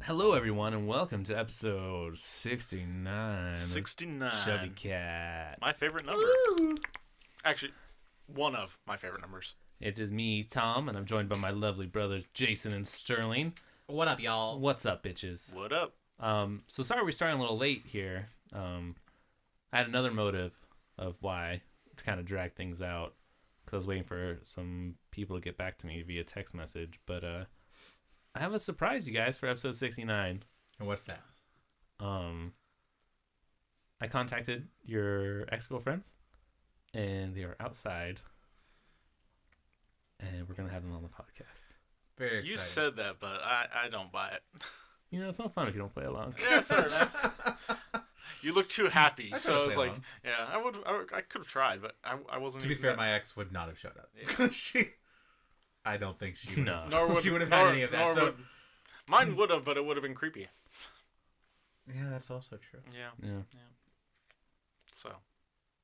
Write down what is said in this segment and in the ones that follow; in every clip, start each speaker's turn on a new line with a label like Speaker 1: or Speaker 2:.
Speaker 1: Hello, everyone, and welcome to episode 69.
Speaker 2: 69.
Speaker 1: Chubby Cat.
Speaker 2: My favorite number. Ooh. Actually, one of my favorite numbers.
Speaker 1: It is me, Tom, and I'm joined by my lovely brothers, Jason and Sterling.
Speaker 3: What up, y'all?
Speaker 1: What's up, bitches?
Speaker 2: What up?
Speaker 1: So sorry we're starting a little late here. I had another motive of why to kind of drag things out, because I was waiting for some people to get back to me via text message, but I have a surprise, you guys, for episode 69.
Speaker 3: And what's that?
Speaker 1: I contacted your ex-girlfriends, and they are outside, and we're going to have them on the podcast.
Speaker 3: Very excited.
Speaker 2: You said that, but I don't buy it.
Speaker 1: You know, it's not fun if you don't play along.
Speaker 2: Yeah, sorry, man. You look too happy, so I was like,
Speaker 3: along.
Speaker 2: yeah, I could have tried, but I wasn't.
Speaker 3: To be
Speaker 2: even
Speaker 3: fair,
Speaker 2: that.
Speaker 3: my ex would not have showed up.
Speaker 2: Yeah.
Speaker 3: I don't think she would.
Speaker 1: No.
Speaker 2: Nor
Speaker 3: She would have had any of that. So
Speaker 2: mine would have, but it would have been creepy.
Speaker 3: yeah, that's also true.
Speaker 2: Yeah. So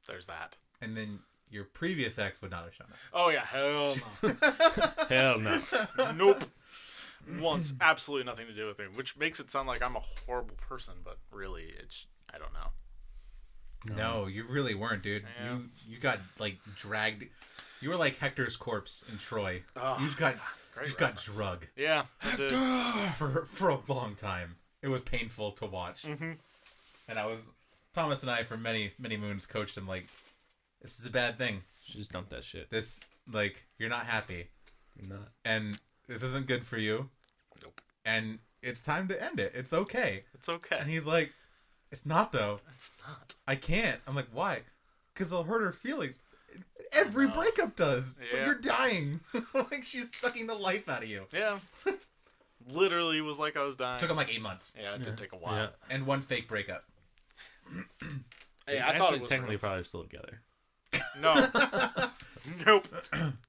Speaker 2: there's that.
Speaker 3: And then your previous ex would not have shown up.
Speaker 2: Oh yeah, hell no.
Speaker 1: Hell no.
Speaker 2: Nope. Wants absolutely nothing to do with me, which makes it sound like I'm a horrible person, but really, I don't know.
Speaker 3: No, you really weren't, dude.
Speaker 2: Yeah.
Speaker 3: You got like dragged. You were like Hector's corpse in Troy.
Speaker 2: Oh,
Speaker 3: you got
Speaker 2: reference.
Speaker 3: drug.
Speaker 2: Yeah, I did.
Speaker 3: for a long time. It was painful to watch.
Speaker 2: Mm-hmm.
Speaker 3: And Thomas and I for many moons coached him like, this is a bad thing.
Speaker 1: Just dump that shit.
Speaker 3: This, like, you're not happy.
Speaker 1: You're not.
Speaker 3: And this isn't good for you.
Speaker 2: Nope.
Speaker 3: And it's time to end it. It's okay.
Speaker 2: It's okay.
Speaker 3: And he's like, it's not though.
Speaker 2: It's not.
Speaker 3: I can't. I'm like, why? Because I'll hurt her feelings. Every breakup does.
Speaker 2: Yeah.
Speaker 3: But you're dying. Like, she's sucking the life out of you.
Speaker 2: Yeah. Literally was like I was dying.
Speaker 3: Took him like 8 months.
Speaker 2: Yeah, it did take a while.
Speaker 1: Yeah.
Speaker 3: And one fake breakup.
Speaker 2: Hey, I
Speaker 1: Actually,
Speaker 2: thought it was
Speaker 1: technically probably still together.
Speaker 2: No. Nope.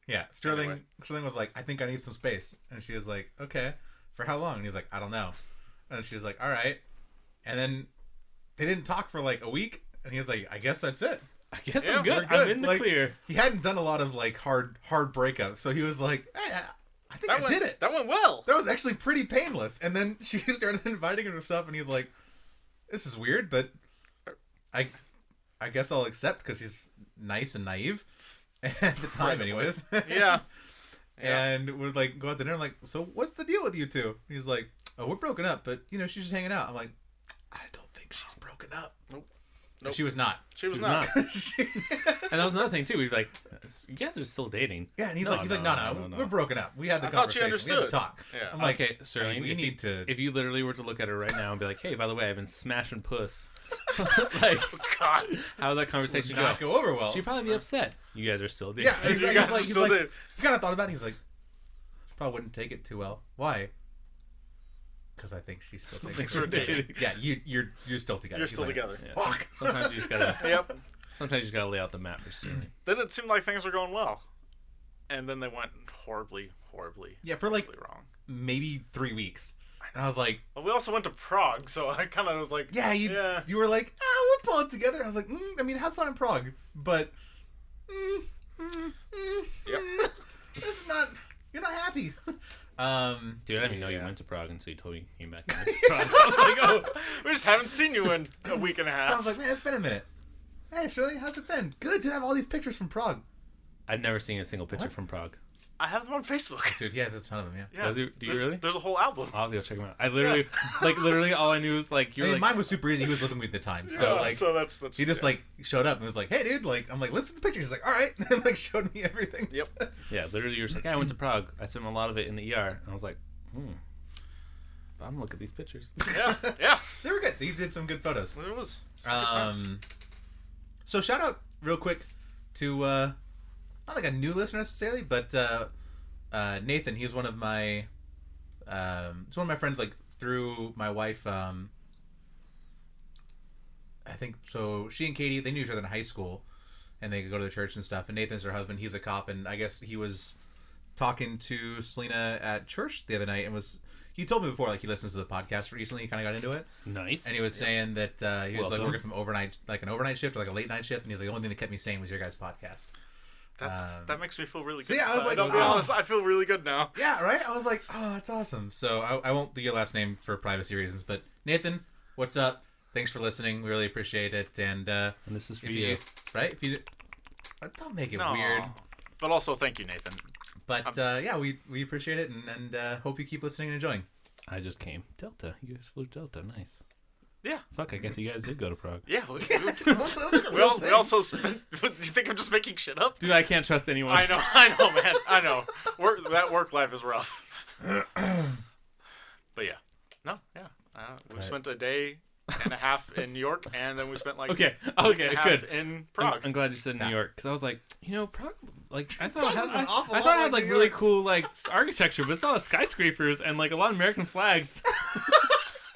Speaker 3: Yeah. Sterling was like, I think I need some space. And she was like, okay. For how long? And he's like, I don't know. And she was like, all right. And then they didn't talk for like a week. And he was like, I guess that's it.
Speaker 1: I guess
Speaker 2: Yeah,
Speaker 1: I'm good.
Speaker 3: we're good.
Speaker 1: I'm in the
Speaker 3: Like,
Speaker 1: clear.
Speaker 3: He hadn't done a lot of like hard breakups. So he was like, hey, I think I did it.
Speaker 2: That went well.
Speaker 3: That was actually pretty painless. And then she started inviting him to stuff. And he was like, this is weird, but I guess I'll accept because he's nice and naive at the time anyways.
Speaker 2: Yeah.
Speaker 3: And we'd like go out to dinner. I'm like, so what's the deal with you two? And he's like, oh, we're broken up, but you know, she's just hanging out. I'm like, I don't think she's broken up.
Speaker 2: Nope.
Speaker 3: And she was not.
Speaker 2: She was
Speaker 1: She's
Speaker 2: not.
Speaker 1: And that was another thing too. We'd be like, you guys are still dating.
Speaker 3: Yeah, and he's
Speaker 1: No,
Speaker 3: like, no, we're broken up. We had the
Speaker 2: I thought you
Speaker 3: conversation. We had the
Speaker 2: understood.
Speaker 3: talk.
Speaker 2: Yeah.
Speaker 3: I'm like,
Speaker 1: Okay, Sterling,
Speaker 3: we need to.
Speaker 1: If you literally were to look at her right now and be like, hey, by the way, I've been smashing puss. Like,
Speaker 2: God.
Speaker 1: how would that conversation go?
Speaker 3: Not go over well.
Speaker 1: She'd probably be upset. You guys are still dating.
Speaker 3: Yeah,
Speaker 2: You guys
Speaker 3: he's
Speaker 2: still
Speaker 3: like,
Speaker 2: did.
Speaker 3: he kind of thought about it. He's like, she probably wouldn't take it too well. Why? Because I think she's still
Speaker 2: Thinks
Speaker 3: taking
Speaker 2: we're
Speaker 3: it.
Speaker 2: dating.
Speaker 3: Yeah, you're still together.
Speaker 2: You're
Speaker 3: He's
Speaker 2: still
Speaker 3: like,
Speaker 2: together.
Speaker 1: Yeah,
Speaker 3: Fuck.
Speaker 1: Sometimes you just gotta.
Speaker 2: Yep.
Speaker 1: Sometimes you just gotta lay out the map for Sterling.
Speaker 2: Then it seemed like things were going well, and then they went horribly
Speaker 3: Yeah, for like
Speaker 2: wrong.
Speaker 3: maybe 3 weeks. And I was like,
Speaker 2: Well, we also went to Prague, so I kind of was like,
Speaker 3: yeah, you were like, we'll pull it together. I was like, I mean, have fun in Prague, but
Speaker 2: Yep.
Speaker 3: it's not. You're not happy.
Speaker 1: Dude, I didn't even know you
Speaker 2: Yeah.
Speaker 1: went to Prague until you told me you came back. Prague. I was like, oh.
Speaker 2: We just haven't seen you in a week and a
Speaker 3: So I
Speaker 2: half.
Speaker 3: was like, man, it's been a minute. Hey, Shirley, how's it been? Good. Dude, I have all these pictures from Prague.
Speaker 1: I've never seen a single picture
Speaker 3: What?
Speaker 1: from Prague.
Speaker 2: I have them on Facebook.
Speaker 3: Dude, he has a ton of them. Yeah.
Speaker 2: Yeah.
Speaker 1: Does he- do you
Speaker 2: There's-
Speaker 1: really?
Speaker 2: There's a whole album.
Speaker 1: I'll have to go check them out. I literally, literally all I knew was like,
Speaker 3: I
Speaker 1: you're
Speaker 3: mean,
Speaker 1: like,
Speaker 3: mine was super easy. He was living with me at the time, so
Speaker 2: Yeah,
Speaker 3: like,
Speaker 2: so that's
Speaker 3: he just like showed up and was like, "Hey, dude!" Like, I'm like, "Let's see the pictures." He's like, "All right," and like showed me everything.
Speaker 2: Yep.
Speaker 1: yeah, literally, you're just like, yeah, I went to Prague. I spent a lot of it in the ER. And I was like, But I'm gonna look at these pictures.
Speaker 2: Yeah. Yeah.
Speaker 3: They were good. He did some good photos.
Speaker 2: It was. Good times.
Speaker 3: So shout out real quick to not like a new listener necessarily, but Nathan. He's one of my he's one of my friends. Like through my wife. I think so. She and Katie, they knew each other in high school, and they could go to the church and stuff. And Nathan's her husband. He's a cop, and I guess he was talking to Selena at church the other night, and he told me before, like, he listens to the podcast recently. He kind of got into it.
Speaker 1: Nice.
Speaker 3: And he was saying that he was like
Speaker 1: Welcome.
Speaker 3: working some an overnight shift or like a late night shift, and he's like, the only thing that kept me sane was your guys' podcast.
Speaker 2: That makes me feel really
Speaker 3: so
Speaker 2: good.
Speaker 3: yeah, I was like,
Speaker 2: I'll be
Speaker 3: oh.
Speaker 2: honest, I feel really good now.
Speaker 3: Yeah, right? I was like, oh, that's awesome. So I won't do your last name for privacy reasons, but Nathan, what's up? Thanks for listening. We really appreciate it. And
Speaker 1: this is for
Speaker 3: if
Speaker 1: you.
Speaker 3: right? If you don't make it
Speaker 2: No.
Speaker 3: weird.
Speaker 2: But also, thank you, Nathan.
Speaker 3: But yeah, we appreciate it, and hope you keep listening and enjoying.
Speaker 1: I just came. Delta. You guys flew Delta. Nice.
Speaker 2: Yeah.
Speaker 1: Fuck, I guess you guys did go to Prague.
Speaker 2: Yeah. We also spent. Do you think I'm just making shit up?
Speaker 1: Dude, I can't trust anyone.
Speaker 2: I know, man. I know. That work life is rough. But yeah. No, yeah. We spent a day and a half in New York, and then we spent like
Speaker 1: Okay,
Speaker 2: a week and a half
Speaker 1: good.
Speaker 2: in Prague.
Speaker 1: I'm glad you said New York, because I was like, Prague, like, I thought
Speaker 3: Prague was an awful
Speaker 1: I thought
Speaker 3: lot
Speaker 1: it had
Speaker 3: like
Speaker 1: like
Speaker 3: New
Speaker 1: really
Speaker 3: York.
Speaker 1: cool like architecture, but it's a lot of skyscrapers and like a lot of American flags.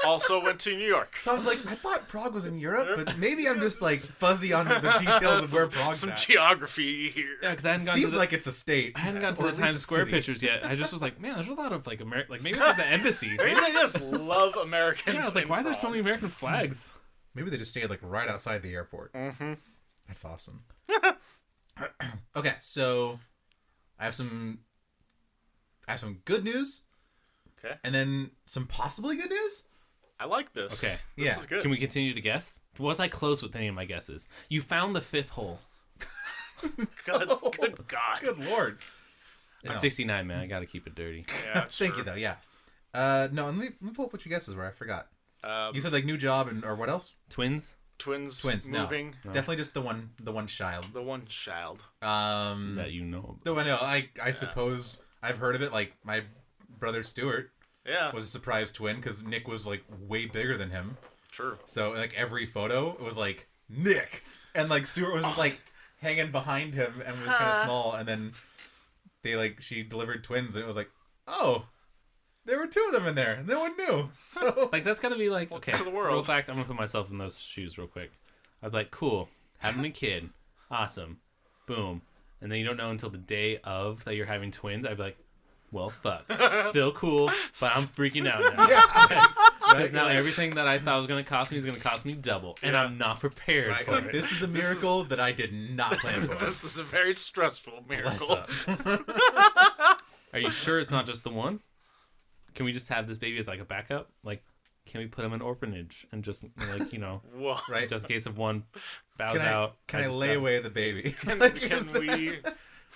Speaker 2: Also went to New York.
Speaker 3: So I was like, I thought Prague was in Europe, but maybe I'm just like fuzzy on the details of where Prague's
Speaker 2: Some
Speaker 3: at.
Speaker 2: geography here.
Speaker 1: Yeah, because I hadn't gotten
Speaker 3: Seems
Speaker 1: to
Speaker 3: like it's a state.
Speaker 1: I hadn't gotten to
Speaker 3: Or
Speaker 1: the
Speaker 3: at least
Speaker 1: Times
Speaker 3: a
Speaker 1: Square
Speaker 3: city.
Speaker 1: pictures yet. I just was like, man, there's a lot of like maybe it's like the embassy.
Speaker 2: Maybe they just love Americans.
Speaker 1: Yeah, I was like,
Speaker 2: in
Speaker 1: why are there so
Speaker 2: Prague?
Speaker 1: many American flags?
Speaker 3: Maybe they just stayed like right outside the airport.
Speaker 2: Mm-hmm.
Speaker 3: That's awesome. Okay, so I have some good news.
Speaker 2: Okay.
Speaker 3: And then some possibly good news.
Speaker 2: I like this.
Speaker 1: Okay.
Speaker 2: This
Speaker 3: Yeah.
Speaker 2: is good.
Speaker 1: Can we continue to guess? Was I close with any of my guesses? You found the fifth hole.
Speaker 2: Good God.
Speaker 3: Good lord.
Speaker 1: It's
Speaker 3: No.
Speaker 1: 69, man. I got to keep it dirty.
Speaker 2: Yeah, that's
Speaker 3: Thank
Speaker 2: true.
Speaker 3: you though. Yeah. No. Let me pull up what your guesses were. I forgot.
Speaker 2: Um,
Speaker 3: You said like new job or what else?
Speaker 1: Twins?
Speaker 2: twins
Speaker 3: No.
Speaker 2: moving.
Speaker 1: No.
Speaker 3: Definitely just the one child.
Speaker 2: The one child.
Speaker 1: That you know.
Speaker 3: No, I know. I suppose I've heard of it. Like my brother Stuart
Speaker 2: Yeah.
Speaker 3: was a surprise twin because Nick was like way bigger than him.
Speaker 2: True.
Speaker 3: So like every photo it was like Nick, and like Stuart was just like hanging behind him and was kind of small, and then she delivered twins and it was like, oh, there were two of them in there. No one knew. So
Speaker 1: Like, that's got to be like, okay.
Speaker 2: to the world.
Speaker 1: Real fact, I'm going to put myself in those shoes real quick. I'd be like, cool. Having a kid. Awesome. Boom. And then you don't know until the day of that you're having twins. I'd be like, well, fuck. Still cool, but I'm freaking out now. Because now everything that I thought was going to cost me is going to cost me double. And
Speaker 2: Yeah.
Speaker 1: I'm not prepared
Speaker 3: right,
Speaker 1: for
Speaker 3: like,
Speaker 1: it.
Speaker 3: this is a miracle that I did not plan for.
Speaker 2: This is a very stressful
Speaker 3: Bless
Speaker 2: miracle.
Speaker 3: up.
Speaker 1: Are you sure it's not just the one? Can we just have this baby as like a backup? Like, can we put him in an orphanage and just like,
Speaker 2: Whoa.
Speaker 3: Right?
Speaker 1: just in case if one bows
Speaker 3: Can I
Speaker 1: out?
Speaker 3: lay
Speaker 1: just-
Speaker 3: away the baby?
Speaker 2: Can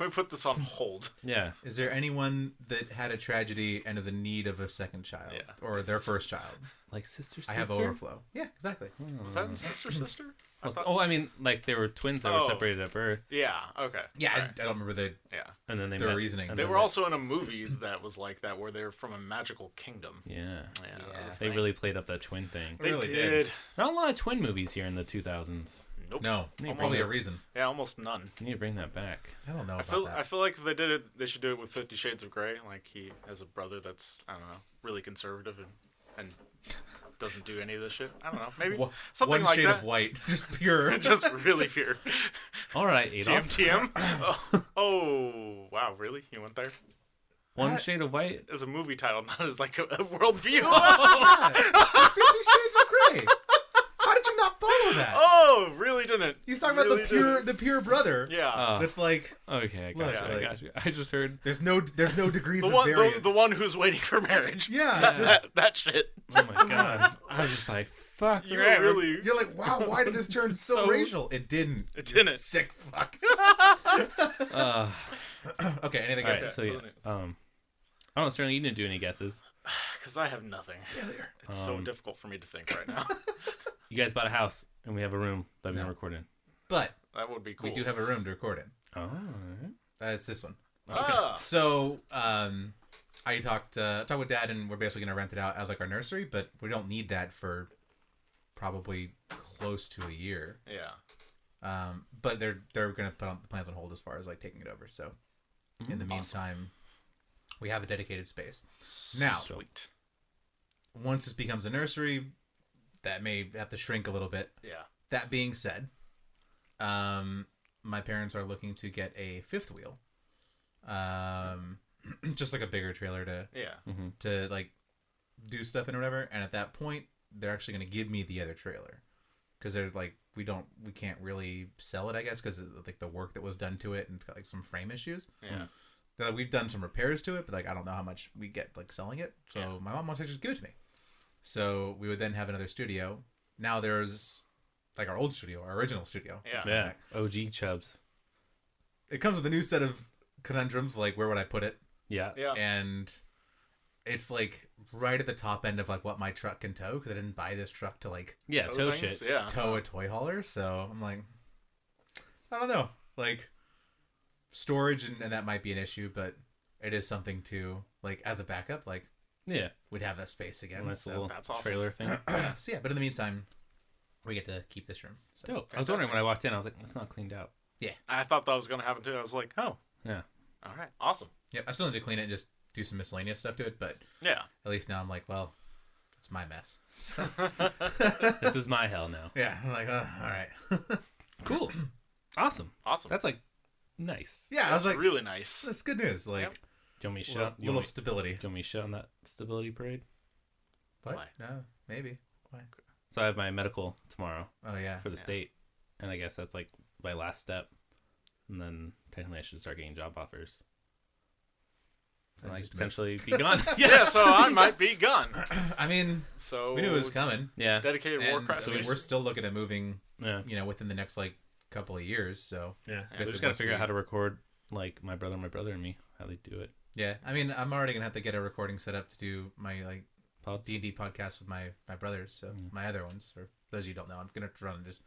Speaker 2: we put this on hold?
Speaker 1: Yeah.
Speaker 3: Is there anyone that had a tragedy and is in need of a second child,
Speaker 2: Yeah.
Speaker 3: or their first child?
Speaker 1: Like sister.
Speaker 3: I have overflow. Yeah, exactly.
Speaker 2: Was that sister? I thought-
Speaker 1: Oh, I mean, like they were twins that were
Speaker 2: Oh.
Speaker 1: separated at birth,
Speaker 2: Yeah. Okay.
Speaker 3: Yeah,
Speaker 2: Alright.
Speaker 3: I don't remember the
Speaker 2: Yeah.
Speaker 1: and then they
Speaker 3: Their
Speaker 1: met,
Speaker 3: reasoning.
Speaker 1: and
Speaker 2: They
Speaker 1: then
Speaker 2: were also in a movie that was like that, where they're from a magical kingdom.
Speaker 1: Yeah.
Speaker 2: Yeah.
Speaker 3: Yeah.
Speaker 1: They really played up that twin thing.
Speaker 2: They
Speaker 3: really
Speaker 2: did.
Speaker 3: did.
Speaker 1: Not a lot of twin movies here in the 2000s.
Speaker 2: Nope.
Speaker 3: no,
Speaker 1: Almost.
Speaker 3: probably a reason.
Speaker 2: Yeah, almost none.
Speaker 1: You need to bring that back.
Speaker 3: I don't know
Speaker 2: I
Speaker 3: about that.
Speaker 2: feel like if they did it, they should do it with 50 Shades of Grey. Like he has a brother that's, I don't know, really conservative and doesn't do any of this shit. I don't know. Maybe something
Speaker 3: One
Speaker 2: like
Speaker 3: shade
Speaker 2: that.
Speaker 3: of white, just pure.
Speaker 2: Just really pure.
Speaker 1: All right, Adolf.
Speaker 2: TM. Oh, wow, really? You went there?
Speaker 1: One shade of white.
Speaker 2: As a movie title, not as like a worldview.
Speaker 3: Yeah. 50 Shades of Grey. How did you not follow that?
Speaker 2: Oh, really didn't.
Speaker 3: He's talking
Speaker 2: Really
Speaker 3: about the pure brother.
Speaker 2: Yeah.
Speaker 1: Oh,
Speaker 3: That's like
Speaker 1: okay, I got
Speaker 3: Look,
Speaker 1: you. I
Speaker 3: like-
Speaker 1: got you. I just heard.
Speaker 3: there's no degrees
Speaker 2: The
Speaker 3: of
Speaker 2: one,
Speaker 3: variance.
Speaker 2: the one who's waiting for marriage.
Speaker 3: Yeah, just
Speaker 2: That shit.
Speaker 1: Oh my god. I was just like, fuck.
Speaker 2: You
Speaker 1: right,
Speaker 2: were really.
Speaker 3: you're like, wow, why did this turn so
Speaker 1: So-
Speaker 3: racial? It didn't.
Speaker 2: It
Speaker 3: You
Speaker 2: didn't.
Speaker 3: Sick fuck.
Speaker 1: Uh,
Speaker 3: Okay, anything
Speaker 1: all
Speaker 3: else?
Speaker 1: right, so yeah. I don't know, Sterling, you didn't do any guesses.
Speaker 2: Because I have nothing.
Speaker 3: Failure.
Speaker 2: It's so difficult for me to think right now.
Speaker 1: You guys bought a house, and we have a room that we can
Speaker 3: No.
Speaker 1: record in.
Speaker 3: But
Speaker 2: That would be cool.
Speaker 3: we do have a room to record in.
Speaker 1: Oh, all right.
Speaker 3: It's this one.
Speaker 2: Ah.
Speaker 3: So, I talked with Dad, and we're basically gonna rent it out as like our nursery, but we don't need that for probably close to a year.
Speaker 2: Yeah.
Speaker 3: But they're gonna put on the plans on hold as far as like taking it over. So, in the meantime, we have a dedicated space. Now,
Speaker 2: Sweet.
Speaker 3: once this becomes a nursery, that may have to shrink a little bit.
Speaker 2: Yeah.
Speaker 3: That being said, my parents are looking to get a fifth wheel. just like a bigger trailer to like do stuff in or whatever. And at that point, they're actually going to give me the other trailer because they're like, we can't really sell it, I guess, because like the work that was done to it and like some frame issues.
Speaker 2: Yeah.
Speaker 3: We've done some repairs to it, but like I don't know how much we get like selling it. So my mom wants to just give it to me. So we would then have another studio. Now there's like our old studio, our original studio.
Speaker 1: Yeah. OG Chubs.
Speaker 3: It comes with a new set of conundrums, like where would I put it?
Speaker 1: Yeah.
Speaker 3: And it's like right at the top end of like what my truck can tow, because I didn't buy this truck to like
Speaker 1: tow shit.
Speaker 2: Yeah.
Speaker 3: Tow a toy hauler. So I'm like, I don't know, like storage and that might be an issue, but it is something to like as a backup. Like we'd have that space again.
Speaker 1: Nice
Speaker 3: so
Speaker 1: little
Speaker 2: that's awesome.
Speaker 1: trailer thing.
Speaker 3: so yeah, but in the meantime, we get to keep this room. So.
Speaker 1: Dope. I was wondering when I walked in, I was like, it's not cleaned out.
Speaker 3: Yeah,
Speaker 2: I thought that was gonna happen too. I was like, oh,
Speaker 1: yeah,
Speaker 2: all right, awesome.
Speaker 3: Yeah, I still need to clean it and just do some miscellaneous stuff to it, but
Speaker 2: yeah,
Speaker 3: at least now I'm like, well, it's my mess. So.
Speaker 1: This is my hell now.
Speaker 3: Yeah, I'm like, all right,
Speaker 1: cool, awesome.
Speaker 2: That's
Speaker 1: like nice.
Speaker 3: Yeah, I was like,
Speaker 2: really nice.
Speaker 3: That's good news. Like,
Speaker 1: Do you want me to shut?
Speaker 3: little stability.
Speaker 1: Do you want me to shut on that stability parade?
Speaker 3: What?
Speaker 2: Why?
Speaker 3: No, maybe. Why?
Speaker 1: So I have my medical tomorrow
Speaker 3: Oh yeah.
Speaker 1: for the state, and I guess that's like my last step, and then technically I should start getting job offers. So
Speaker 3: And
Speaker 1: I
Speaker 3: just
Speaker 1: could potentially be gone.
Speaker 2: Yeah, so I might be gone.
Speaker 3: I mean,
Speaker 2: So
Speaker 3: we knew it was coming.
Speaker 1: Yeah.
Speaker 2: dedicated
Speaker 3: And
Speaker 2: Warcraft.
Speaker 3: so we're still looking at moving,
Speaker 1: Yeah.
Speaker 3: within the next like couple of years. So
Speaker 1: Yeah.
Speaker 3: Guess
Speaker 1: So we
Speaker 3: it
Speaker 1: just gotta
Speaker 3: was
Speaker 1: figure out
Speaker 3: sweet.
Speaker 1: how to record like my brother, and me, how they do it.
Speaker 3: yeah, I mean, I'm already gonna have to get a recording set up to do my like
Speaker 1: Pods.
Speaker 3: D&D podcast with my brothers. So my other ones, or those of you who don't know, I'm gonna run just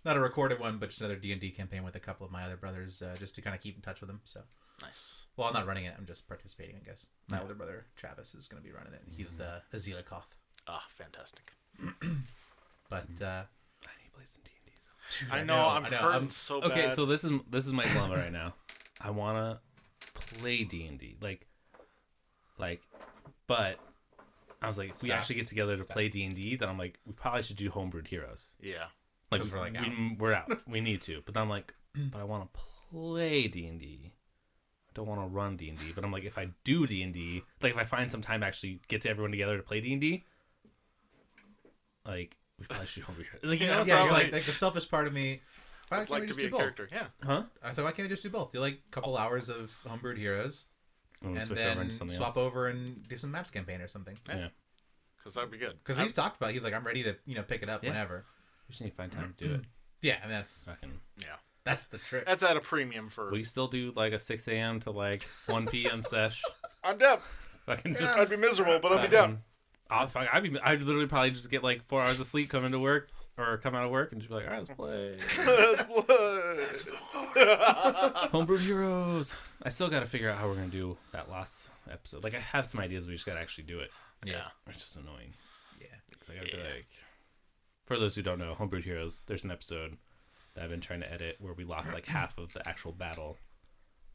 Speaker 3: not a recorded one, but just another D&D campaign with a couple of my other brothers, just to kind of keep in touch with them. So.
Speaker 2: Nice.
Speaker 3: Well, I'm not running it. I'm just participating, I guess. My older brother, Travis, is going to be running it. He's a Zelikoth.
Speaker 2: Ah, fantastic.
Speaker 3: But,
Speaker 1: I need to play some D&D.
Speaker 3: dude,
Speaker 2: I know, I'm
Speaker 3: I know.
Speaker 2: hurting so bad.
Speaker 1: Okay, so this is my dilemma right now. I wanna play D&D, but I was like, if we
Speaker 3: Stop.
Speaker 1: actually get together to play D&D, then I'm like, we probably should do Homebrewed Heroes.
Speaker 2: Yeah.
Speaker 1: Like
Speaker 3: 'Cause we're, like,
Speaker 1: we're out. We need to, but then I'm like, but I want to play D&D. I don't want to run D&D, but I'm like, if I do D&D, like if I find some time to actually get to everyone together to play D&D, like we probably should do Homebrewed Heroes. Like, you know,
Speaker 2: Yeah,
Speaker 1: so
Speaker 3: yeah,
Speaker 1: I'm
Speaker 3: it's
Speaker 1: like,
Speaker 3: like the selfish part of me. Why
Speaker 2: I'd
Speaker 3: can't
Speaker 2: like
Speaker 3: we
Speaker 2: to
Speaker 3: just
Speaker 2: be
Speaker 3: do
Speaker 2: a
Speaker 3: both?
Speaker 2: character. Yeah.
Speaker 1: huh?
Speaker 3: I said, why can't we just do both? Do like a couple hours of Homebrewed Heroes,
Speaker 1: And
Speaker 3: and
Speaker 1: switch over
Speaker 3: then
Speaker 1: into something
Speaker 3: swap
Speaker 1: else.
Speaker 3: over and do some maps campaign or something.
Speaker 1: Yeah.
Speaker 2: Because that'd be good.
Speaker 3: Because he's talked about it. He's like, I'm ready to pick it up
Speaker 1: Yeah.
Speaker 3: whenever.
Speaker 1: We just need to find time to do it.
Speaker 3: Yeah, I mean, that's
Speaker 1: Fucking.
Speaker 3: that's the trick.
Speaker 2: That's at a premium for.
Speaker 1: We still do like a 6 a.m. to like 1 p.m. sesh.
Speaker 2: I'm down.
Speaker 1: Fucking just.
Speaker 2: I'd be miserable, but I'd be down.
Speaker 1: I'd literally probably just get like 4 hours of sleep, come into work or come out of work, and just be like, all right, let's play. Homebrewed Heroes. I still got to figure out how we're gonna do that last episode. Like I have some ideas, we just gotta actually do it.
Speaker 2: Yeah.
Speaker 1: It's just annoying.
Speaker 3: Yeah.
Speaker 1: Because I gotta be like. For those who don't know, Homebrewed Heroes, there's an episode that I've been trying to edit where we lost like half of the actual battle.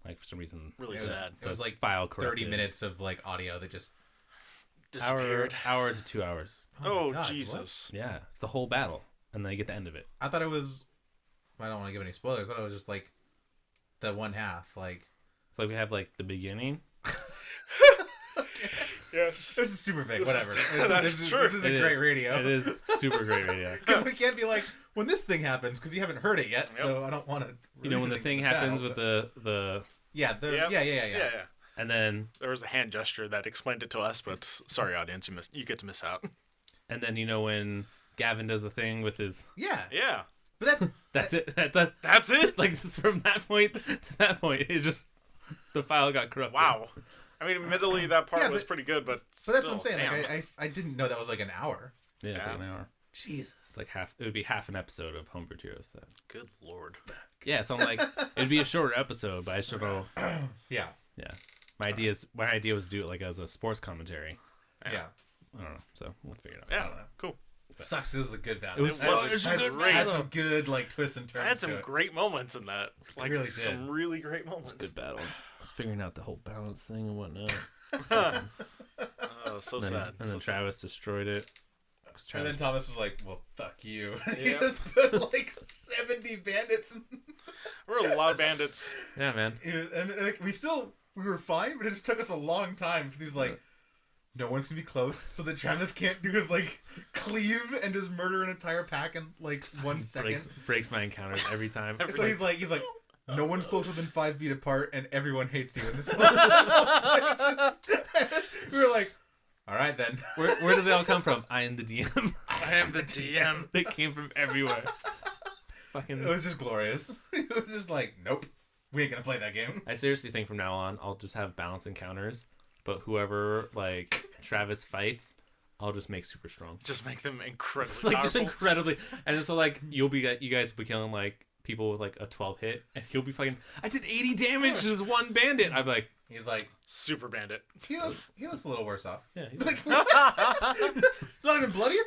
Speaker 1: Like for some reason,
Speaker 2: Really
Speaker 3: It was-
Speaker 2: sad.
Speaker 3: It was like
Speaker 1: file
Speaker 3: 30
Speaker 1: corrupted.
Speaker 3: minutes of like audio that just.
Speaker 2: Disappeared.
Speaker 1: hour to 2 hours.
Speaker 2: Oh,
Speaker 3: my God,
Speaker 2: Jesus.
Speaker 1: Yeah, it's the whole battle, and then you get the end of it.
Speaker 3: I thought it was. I don't want to give any spoilers. I thought it was just like the one half. Like
Speaker 1: So like we have like the beginning.
Speaker 2: Yes.
Speaker 3: this is super vague. Whatever.
Speaker 2: That
Speaker 3: this
Speaker 2: is
Speaker 3: is
Speaker 2: true.
Speaker 3: This is
Speaker 1: It
Speaker 3: a
Speaker 1: is.
Speaker 3: great radio.
Speaker 1: It is super great radio.
Speaker 3: Because we can't be like when this thing happens because you haven't heard it yet.
Speaker 2: Yep.
Speaker 3: So I don't want to.
Speaker 1: You know when the thing happens with the
Speaker 3: Yeah.
Speaker 2: Yep.
Speaker 3: Yeah.
Speaker 1: and then
Speaker 2: There was a hand gesture that explained it to us, but sorry, audience, you get to miss out.
Speaker 1: you know when Gavin does the thing with his.
Speaker 3: Yeah.
Speaker 2: Yeah.
Speaker 3: But that.
Speaker 1: That's it.
Speaker 2: That's it?
Speaker 1: Like from that point to that point, it just the file got corrupted.
Speaker 2: Wow. I mean, admittedly, that part
Speaker 3: Yeah,
Speaker 2: was
Speaker 3: but-
Speaker 2: pretty good, but
Speaker 3: But that's what I'm saying.
Speaker 2: Damn.
Speaker 3: Like I didn't know that was like an hour.
Speaker 1: Yeah, it's like
Speaker 2: Yeah.
Speaker 1: an hour.
Speaker 3: Jesus.
Speaker 1: It's like half. It would be half an episode of Homebrewed Heroes. Then.
Speaker 2: Good lord.
Speaker 1: Yeah, so I'm like, it'd be a shorter episode, but I just don't know.
Speaker 3: Yeah.
Speaker 1: Yeah, my idea was to do it like as a sports commentary.
Speaker 3: Yeah.
Speaker 1: I don't know, so we'll figure it out.
Speaker 2: Yeah.
Speaker 3: don't know.
Speaker 2: Cool.
Speaker 3: Sucks. It was a good battle.
Speaker 1: It was
Speaker 2: was
Speaker 1: such
Speaker 2: a
Speaker 1: a
Speaker 2: good
Speaker 1: good
Speaker 2: battle.
Speaker 3: had
Speaker 1: battle.
Speaker 3: some good like twists and turns.
Speaker 2: I had some
Speaker 3: to it.
Speaker 2: great moments in that. Like,
Speaker 3: really did.
Speaker 2: some really great moments.
Speaker 1: Good battle. I was figuring out the whole balance thing and whatnot.
Speaker 2: Oh, so
Speaker 1: And then,
Speaker 2: sad.
Speaker 1: and then
Speaker 2: So sad.
Speaker 1: Travis destroyed it. 'Cause
Speaker 3: And then
Speaker 1: Travis,
Speaker 3: Thomas was like, "Well, fuck you." He
Speaker 2: Yeah.
Speaker 3: just put like 70 bandits.
Speaker 2: We're a lot of bandits.
Speaker 1: yeah, man.
Speaker 3: And like, we still we were fine, but it just took us a long time because he's like, no one's gonna be close, so that Travis can't do his like cleave and just murder an entire pack in like 1 second.
Speaker 1: Breaks my encounters every time.
Speaker 3: So he's like, no one's closer than 5 feet apart, and everyone hates you. And this we were like, all right then.
Speaker 1: Where do they all come from? I am the DM.
Speaker 2: I am the DM.
Speaker 1: They came from everywhere. Fucking.
Speaker 3: It was just glorious. It was just like, nope, we ain't gonna play that game.
Speaker 1: I seriously think from now on, I'll just have balanced encounters. But whoever like Travis fights, I'll just make super strong.
Speaker 2: Just make them incredibly
Speaker 1: like
Speaker 2: powerful.
Speaker 1: just incredibly. And so like you guys will be killing like people with like a 12 hit, and he'll be fucking. I did 80 damage to this one bandit. I'm like,
Speaker 3: he's like
Speaker 2: super bandit.
Speaker 3: He looks a little worse off.
Speaker 1: Yeah, he's
Speaker 3: like, it's not even bloodier.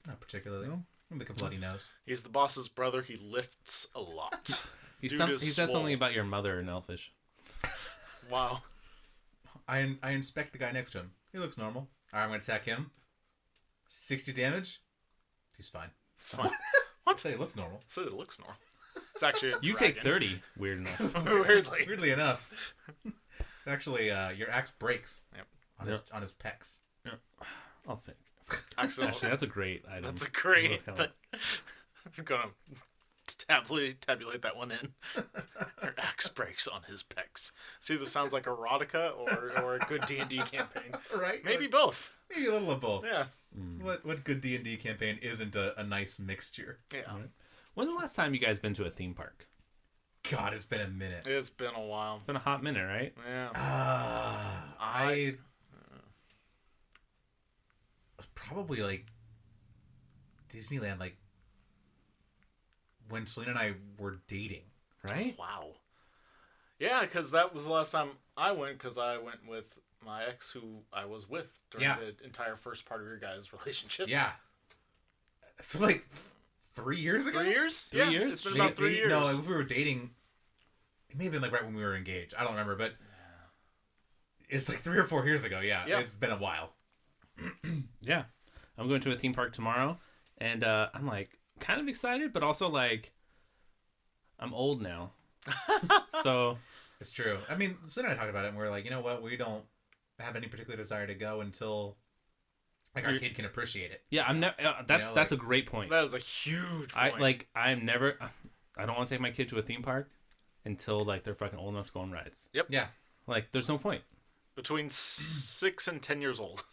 Speaker 3: Not particularly.
Speaker 1: No.
Speaker 3: Like a bloody nose.
Speaker 2: He's the boss's brother. He lifts a lot.
Speaker 1: he says something about your mother in Elfish.
Speaker 2: Wow.
Speaker 3: I inspect the guy next to him. He looks normal. Alright, I'm gonna attack him. 60 damage. He's fine.
Speaker 2: It's fine.
Speaker 3: What? Say it looks normal.
Speaker 2: So it looks normal. It's actually a
Speaker 1: You
Speaker 2: dragon.
Speaker 1: take 30. Weird enough.
Speaker 2: Weirdly
Speaker 3: enough. Actually, your axe breaks.
Speaker 2: Yep.
Speaker 3: On his pecs.
Speaker 1: Yeah. I'll think.
Speaker 2: Actually,
Speaker 1: that's a great item.
Speaker 2: That's a great. I'm gonna tabulate that one in. Your axe breaks on his pecs. See, this sounds like erotica or a good D&D campaign.
Speaker 3: Right?
Speaker 2: Maybe both.
Speaker 3: Maybe a little of both.
Speaker 2: Yeah.
Speaker 3: What good D&D campaign isn't a nice mixture?
Speaker 2: Yeah.
Speaker 1: Right. When's the last time you guys been to a theme park?
Speaker 3: God, it's been a minute.
Speaker 2: It's been a while.
Speaker 1: It's been a hot minute, right?
Speaker 2: Yeah.
Speaker 3: I was probably like Disneyland, like when Selena and I were dating.
Speaker 1: Right?
Speaker 2: Wow. Yeah, because that was the last time I went, because I went with my ex, who I was with during the entire first part of your guys' relationship.
Speaker 3: Yeah. So like 3 years ago?
Speaker 2: 3 years?
Speaker 1: 3 years?
Speaker 2: It's been about 3 years.
Speaker 3: No, if we were dating, it may have been like right when we were engaged. I don't remember, but it's like 3 or 4 years ago. Yeah. It's been a while.
Speaker 1: Yeah. I'm going to a theme park tomorrow, and I'm like kind of excited, but also like I'm old now. So
Speaker 3: it's true. I mean, Selena and I talked about it, and we were like, you know what? We don't have any particular desire to go until like our kid can appreciate it.
Speaker 1: Yeah, I'm never. That's a great point.
Speaker 2: That is a huge point.
Speaker 1: I don't want to take my kid to a theme park until like they're fucking old enough to go on rides.
Speaker 2: Yep.
Speaker 3: Yeah.
Speaker 1: Like there's no point.
Speaker 2: Between 6 and 10 years old.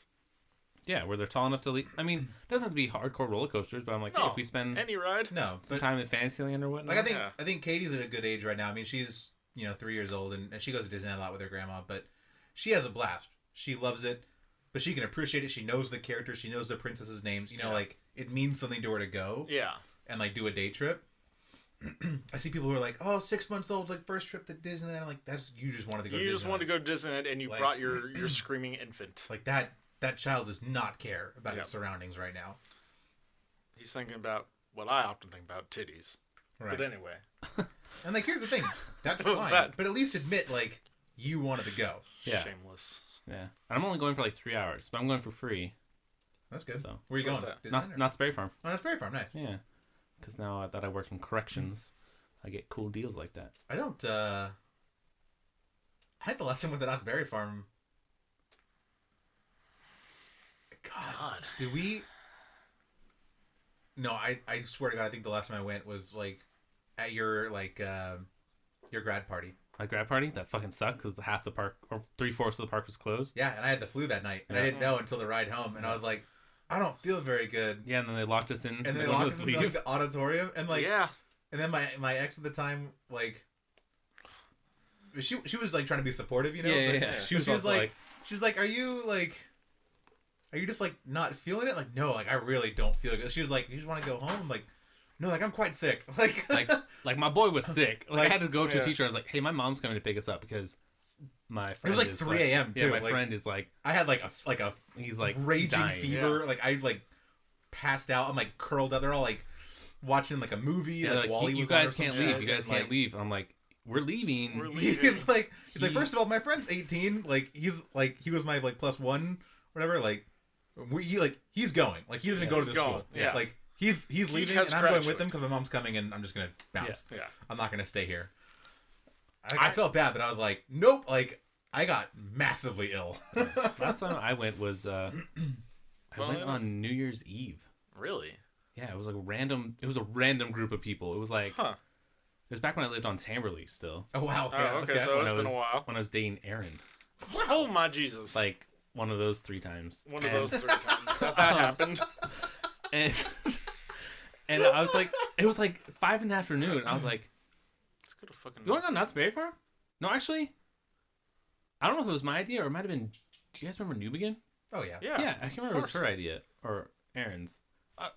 Speaker 1: Yeah, where they're tall enough to leave. I mean, it doesn't have to be hardcore roller coasters, but I'm like, hey, if we spend
Speaker 2: any ride,
Speaker 1: some time in Fantasyland or whatnot.
Speaker 3: Like I think Katie's at a good age right now. I mean, she's 3 years old, and she goes to Disneyland a lot with her grandma, but she has a blast. She loves it, but she can appreciate it. She knows the characters. She knows the princesses' names. Like it means something to her to go.
Speaker 2: Yeah.
Speaker 3: And like do a day trip. I see people who are like, oh, 6 months old, like first trip to Disneyland. I'm like, you just wanted to go to Disneyland.
Speaker 2: You just wanted to go to Disneyland, and you brought your screaming infant.
Speaker 3: Like that child does not care about its surroundings right now.
Speaker 2: He's thinking about what I often think about, titties. Right. But anyway.
Speaker 3: And like, here's the thing. That's fine. But at least admit, like, you wanted to go.
Speaker 1: Yeah.
Speaker 2: Shameless.
Speaker 1: Yeah. And I'm only going for like 3 hours, but I'm going for free.
Speaker 3: That's good.
Speaker 1: So
Speaker 3: where are you going?
Speaker 1: Not Sperry Farm.
Speaker 3: Oh, Knott's Berry Farm, nice.
Speaker 1: Yeah. Because now that I work in corrections, I get cool deals like that.
Speaker 3: I don't, I had the last time with the Knott's Berry Farm. God. Did we? No, I swear to God, I think the last time I went was like at your grad party.
Speaker 1: My grad party? That fucking sucked because half the park, or 3/4 of the park was closed.
Speaker 3: Yeah, and I had the flu that night, and I didn't know until the ride home, and I was like, I don't feel very good.
Speaker 1: Yeah, and then they locked us in.
Speaker 3: And they locked us in like, the auditorium, and like, and then my ex at the time, like, she was like trying to be supportive,
Speaker 1: Yeah.
Speaker 3: She was like, she's like, are you just like not feeling it? Like, no, like I really don't feel good. She was like, you just want to go home? I'm like, no, like I'm quite sick.
Speaker 1: Like my boy was sick. Like I had to go to a teacher. I was like, hey, my mom's coming to pick us up because my friend.
Speaker 3: It was like 3 a.m. too.
Speaker 1: Yeah, my friend is like,
Speaker 3: I had like a
Speaker 1: he's like
Speaker 3: raging
Speaker 1: dying.
Speaker 3: fever. Yeah. Like I like passed out. I'm like curled up. They're all like watching like a movie.
Speaker 1: Yeah, like
Speaker 3: Wally
Speaker 1: you guys can't leave. You guys can't leave. And I'm like, we're leaving.
Speaker 3: He's like, first of all, my friend's 18. Like he was my like +1, whatever. Like he's going. Like he doesn't go to the school.
Speaker 2: Yeah.
Speaker 3: Like he's leaving, and I'm going with him because my mom's coming, and I'm just gonna bounce.
Speaker 2: Yeah.
Speaker 3: I'm not gonna stay here. I felt bad, but I was like, nope. Like I got massively ill.
Speaker 1: Last time I went was I went on New Year's Eve.
Speaker 2: Really?
Speaker 1: Yeah, it was like random. It was a random group of people. It was like it was back when I lived on Tamberley still.
Speaker 3: Oh wow.
Speaker 2: Oh,
Speaker 3: Yeah,
Speaker 2: okay, so it's been a while.
Speaker 1: When I was dating Erin.
Speaker 2: Oh my Jesus!
Speaker 1: Like one of those 3 times.
Speaker 2: One of those 3 times that happened.
Speaker 1: And and I was like, it was like 5 in the afternoon. I was like,
Speaker 2: Let's go to fucking.
Speaker 1: you want to go to Knott's Berry Farm? No, actually, I don't know if it was my idea or it might have been. Do you guys remember New Begin?
Speaker 3: Oh yeah.
Speaker 2: Yeah.
Speaker 1: I can't remember if it was her idea or Erin's.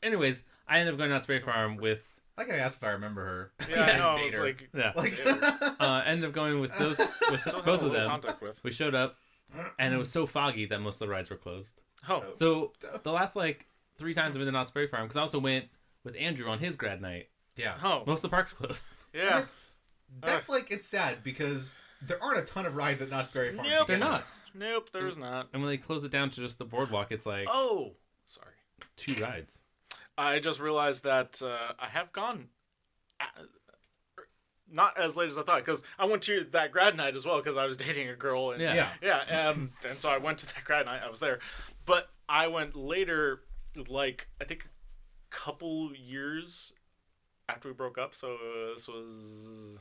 Speaker 1: Anyways, I ended up going to Knott's Berry Farm with.
Speaker 3: Like I asked if I remember her.
Speaker 2: Yeah, I know.
Speaker 3: Date
Speaker 2: It's
Speaker 3: her.
Speaker 2: like.
Speaker 1: Yeah.
Speaker 3: Like,
Speaker 1: Ended up going with those with
Speaker 2: Still have
Speaker 1: both
Speaker 2: a
Speaker 1: of
Speaker 2: little
Speaker 1: them.
Speaker 2: contact with.
Speaker 1: We showed up, and it was so foggy that most of the rides were closed.
Speaker 2: Oh.
Speaker 1: So the last like 3 times I've been to Knott's Berry Farm, because I also went with Andrew on his grad night.
Speaker 3: yeah.
Speaker 2: Oh.
Speaker 1: Most of the park's closed.
Speaker 2: Yeah.
Speaker 3: That's like it's sad because there aren't a ton of rides at Knott's Berry Farm.
Speaker 2: Nope.
Speaker 1: They're not.
Speaker 2: Nope. There's not.
Speaker 1: And when they close it down to just the boardwalk, it's like
Speaker 2: Oh. Sorry.
Speaker 1: 2 rides.
Speaker 2: I just realized that I have gone. Not as late as I thought, because I went to that grad night as well, because I was dating a girl. And,
Speaker 1: Yeah.
Speaker 2: and so I went to that grad night. I was there. But I went later, like, I think a couple years after we broke up. So this was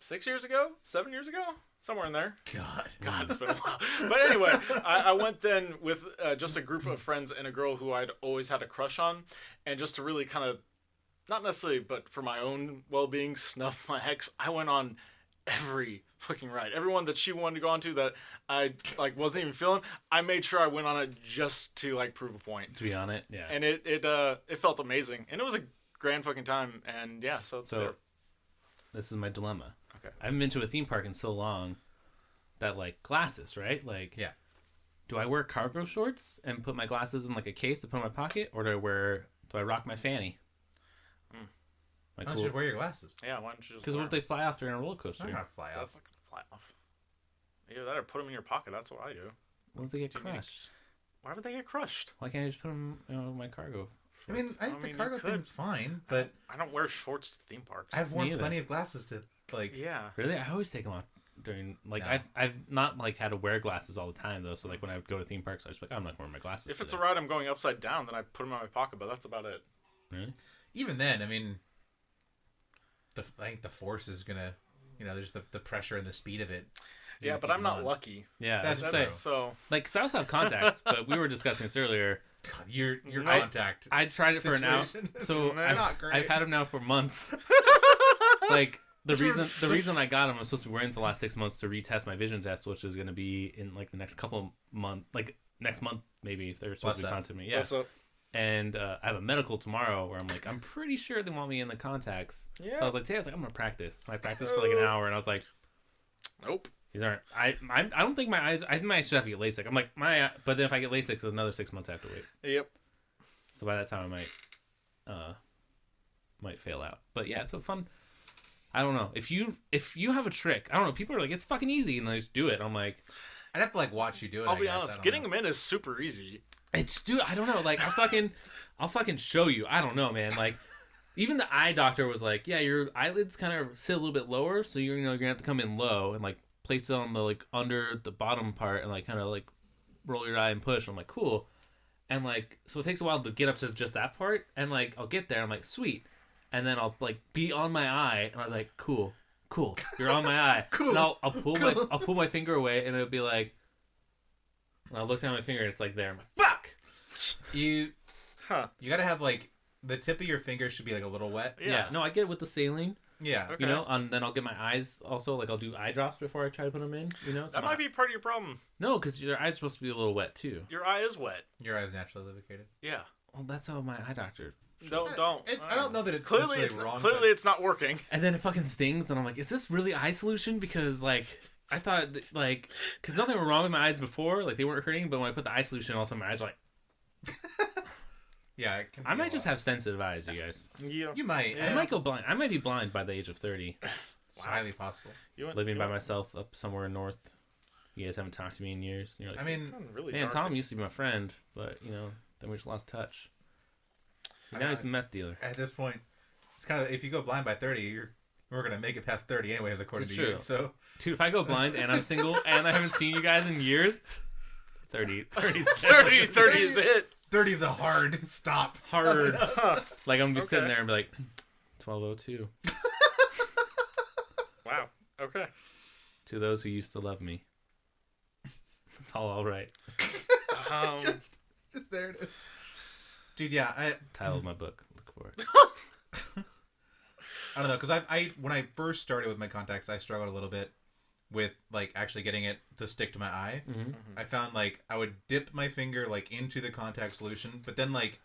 Speaker 2: 6 years ago? 7 years ago? Somewhere in there. God, it's been a while. But anyway, I went then with just a group of friends and a girl who I'd always had a crush on. And just to really kind of, not necessarily, but for my own well-being, snuff my ex, I went on every fucking ride. Everyone that she wanted to go on to that I like wasn't even feeling, I made sure I went on it just to like prove a point.
Speaker 1: To be on it, yeah.
Speaker 2: And it felt amazing. And it was a grand fucking time. And yeah, so there.
Speaker 1: This is my dilemma.
Speaker 2: Okay.
Speaker 1: I haven't been to a theme park in so long that like glasses, right? Like,
Speaker 3: Yeah.
Speaker 1: do I wear cargo shorts and put my glasses in like a case to put in my pocket, or do I rock my fanny?
Speaker 3: Why don't you just wear your glasses?
Speaker 2: Yeah, why don't you just
Speaker 1: Because what if they fly off during a roller coaster?
Speaker 3: They're not fly
Speaker 2: That's
Speaker 3: off.
Speaker 2: not gonna fly off. Either that or put them in your pocket. That's what I do.
Speaker 1: What if they get
Speaker 2: Do you mean-
Speaker 1: crushed?
Speaker 2: Why would they get crushed?
Speaker 1: Why can't I just put them in my cargo?
Speaker 3: I mean, I think
Speaker 2: I
Speaker 3: the
Speaker 2: mean,
Speaker 3: cargo
Speaker 2: you could.
Speaker 3: thing's fine, but
Speaker 2: I don't wear shorts to theme parks.
Speaker 3: I've worn
Speaker 1: Me either.
Speaker 3: plenty of glasses to like.
Speaker 2: Yeah.
Speaker 1: Really? I always take them off during like
Speaker 3: No.
Speaker 1: I've not like had to wear glasses all the time though. So like when I would go to theme parks, I was like, I'm not wearing my glasses.
Speaker 2: If it's a
Speaker 1: today.
Speaker 2: ride I'm going upside down, then I put them in my pocket. But that's about it.
Speaker 1: Really?
Speaker 3: Even then, I mean, I think the force is gonna, there's the pressure and the speed of it. is
Speaker 2: Yeah,
Speaker 3: gonna
Speaker 2: but
Speaker 3: keep
Speaker 2: I'm
Speaker 3: them
Speaker 2: not
Speaker 3: on.
Speaker 2: lucky.
Speaker 1: Yeah,
Speaker 3: That's
Speaker 1: that's
Speaker 3: true.
Speaker 2: So
Speaker 1: like because I also have contacts, but we were discussing this earlier.
Speaker 3: God, your
Speaker 2: I-
Speaker 3: contact.
Speaker 1: I tried it for an hour,
Speaker 3: situation is
Speaker 1: so
Speaker 3: not great.
Speaker 1: I've had them now for months. Like the reason I got them, I'm supposed to be wearing for the last 6 months to retest my vision test, which is going to be in like the next couple months, like next month maybe if they're supposed to be
Speaker 3: What's
Speaker 1: contacting me. Yeah.
Speaker 2: What's up?
Speaker 1: And I have a medical tomorrow where I'm like, I'm pretty sure they want me in the contacts.
Speaker 2: Yeah.
Speaker 1: So I was like, today I was like, I'm gonna practice. And I practiced for like an hour, and I was like,
Speaker 2: Nope.
Speaker 1: these aren't. I don't think my eyes. I think I actually have to get LASIK. I'm like but then if I get LASIK, it's another 6 months I have to wait.
Speaker 2: Yep.
Speaker 1: So by that time I might fail out. But yeah, it's so fun. I don't know if you have a trick. I don't know. People are like, it's fucking easy, and they just do it. I'm like,
Speaker 3: I'd have to like watch you do it.
Speaker 2: I'll
Speaker 3: I
Speaker 2: be
Speaker 3: guess. I
Speaker 2: honest.
Speaker 3: don't
Speaker 2: Getting
Speaker 3: know.
Speaker 2: them in is super easy.
Speaker 1: it's dude. I don't know. Like I'll fucking show you. I don't know, man. Like even the eye doctor was like, yeah, your eyelids kind of sit a little bit lower, so you're gonna have to come in low and like place it on the like under the bottom part and like kind of like roll your eye and push. I'm like, cool. And like so it takes a while to get up to just that part, and like I'll get there. I'm like, sweet. And then I'll like be on my eye, and I'm like, cool, you're on my eye.
Speaker 3: Cool,
Speaker 1: And I'll pull my finger away, and it'll be like, and I'll look down at my finger, and it's like there. I'm like, fuck.
Speaker 3: You
Speaker 2: Huh.
Speaker 3: gotta have like the tip of your finger should be like a little wet.
Speaker 1: Yeah. No, I get it with the saline.
Speaker 3: Yeah.
Speaker 2: Okay.
Speaker 1: You know, and then I'll get my eyes also. Like I'll do eye drops before I try to put them in. You know, so
Speaker 2: That might be part of your problem.
Speaker 1: no, because your eye's supposed to be a little wet too.
Speaker 2: Your eye is wet.
Speaker 3: Your eyes naturally lubricated.
Speaker 2: Yeah.
Speaker 1: Well, that's how my eye doctor.
Speaker 2: Don't.
Speaker 3: I don't know that it's
Speaker 2: Clearly,
Speaker 3: necessarily wrong.
Speaker 2: clearly it's not working.
Speaker 1: And then it fucking stings, and I'm like, is this really eye solution? Because like I thought like because nothing was wrong with my eyes before, like they weren't hurting, but when I put the eye solution, all of a sudden my eyes are like.
Speaker 3: Yeah. It can
Speaker 1: I
Speaker 3: be
Speaker 1: might
Speaker 3: a
Speaker 1: just
Speaker 3: lot.
Speaker 1: have sensitive eyes, you guys.
Speaker 2: Yeah.
Speaker 3: You might.
Speaker 2: Yeah.
Speaker 1: I might go blind. I might be blind by the age of 30,
Speaker 3: It's highly possible.
Speaker 2: You went,
Speaker 1: living
Speaker 2: you
Speaker 1: by
Speaker 2: went-
Speaker 1: myself up somewhere north. You guys haven't talked to me in years. And you're like,
Speaker 3: I mean,
Speaker 2: Really
Speaker 1: man,
Speaker 2: dark.
Speaker 1: Tom used to be my friend, but then we just lost touch. And now he's a meth dealer.
Speaker 3: at this point, it's kind of if you go blind by 30, you're We're gonna make it past 30 anyways, according to
Speaker 1: true.
Speaker 3: you. So,
Speaker 1: Dude, if I go blind and I'm single and I haven't seen you guys in years, 30
Speaker 2: is it.
Speaker 3: 30 is a hard stop.
Speaker 1: hard. Like I'm gonna be sitting there and be like, 12:02.
Speaker 2: Wow. Okay.
Speaker 1: To those who used to love me. It's all right.
Speaker 3: Just there it is. Dude, yeah,
Speaker 1: Title of my book. Look for it.
Speaker 3: I don't know, because I when I first started with my contacts, I struggled a little bit with like actually getting it to stick to my eye.
Speaker 1: Mm-hmm.
Speaker 3: I found like I would dip my finger like into the contact solution, but then like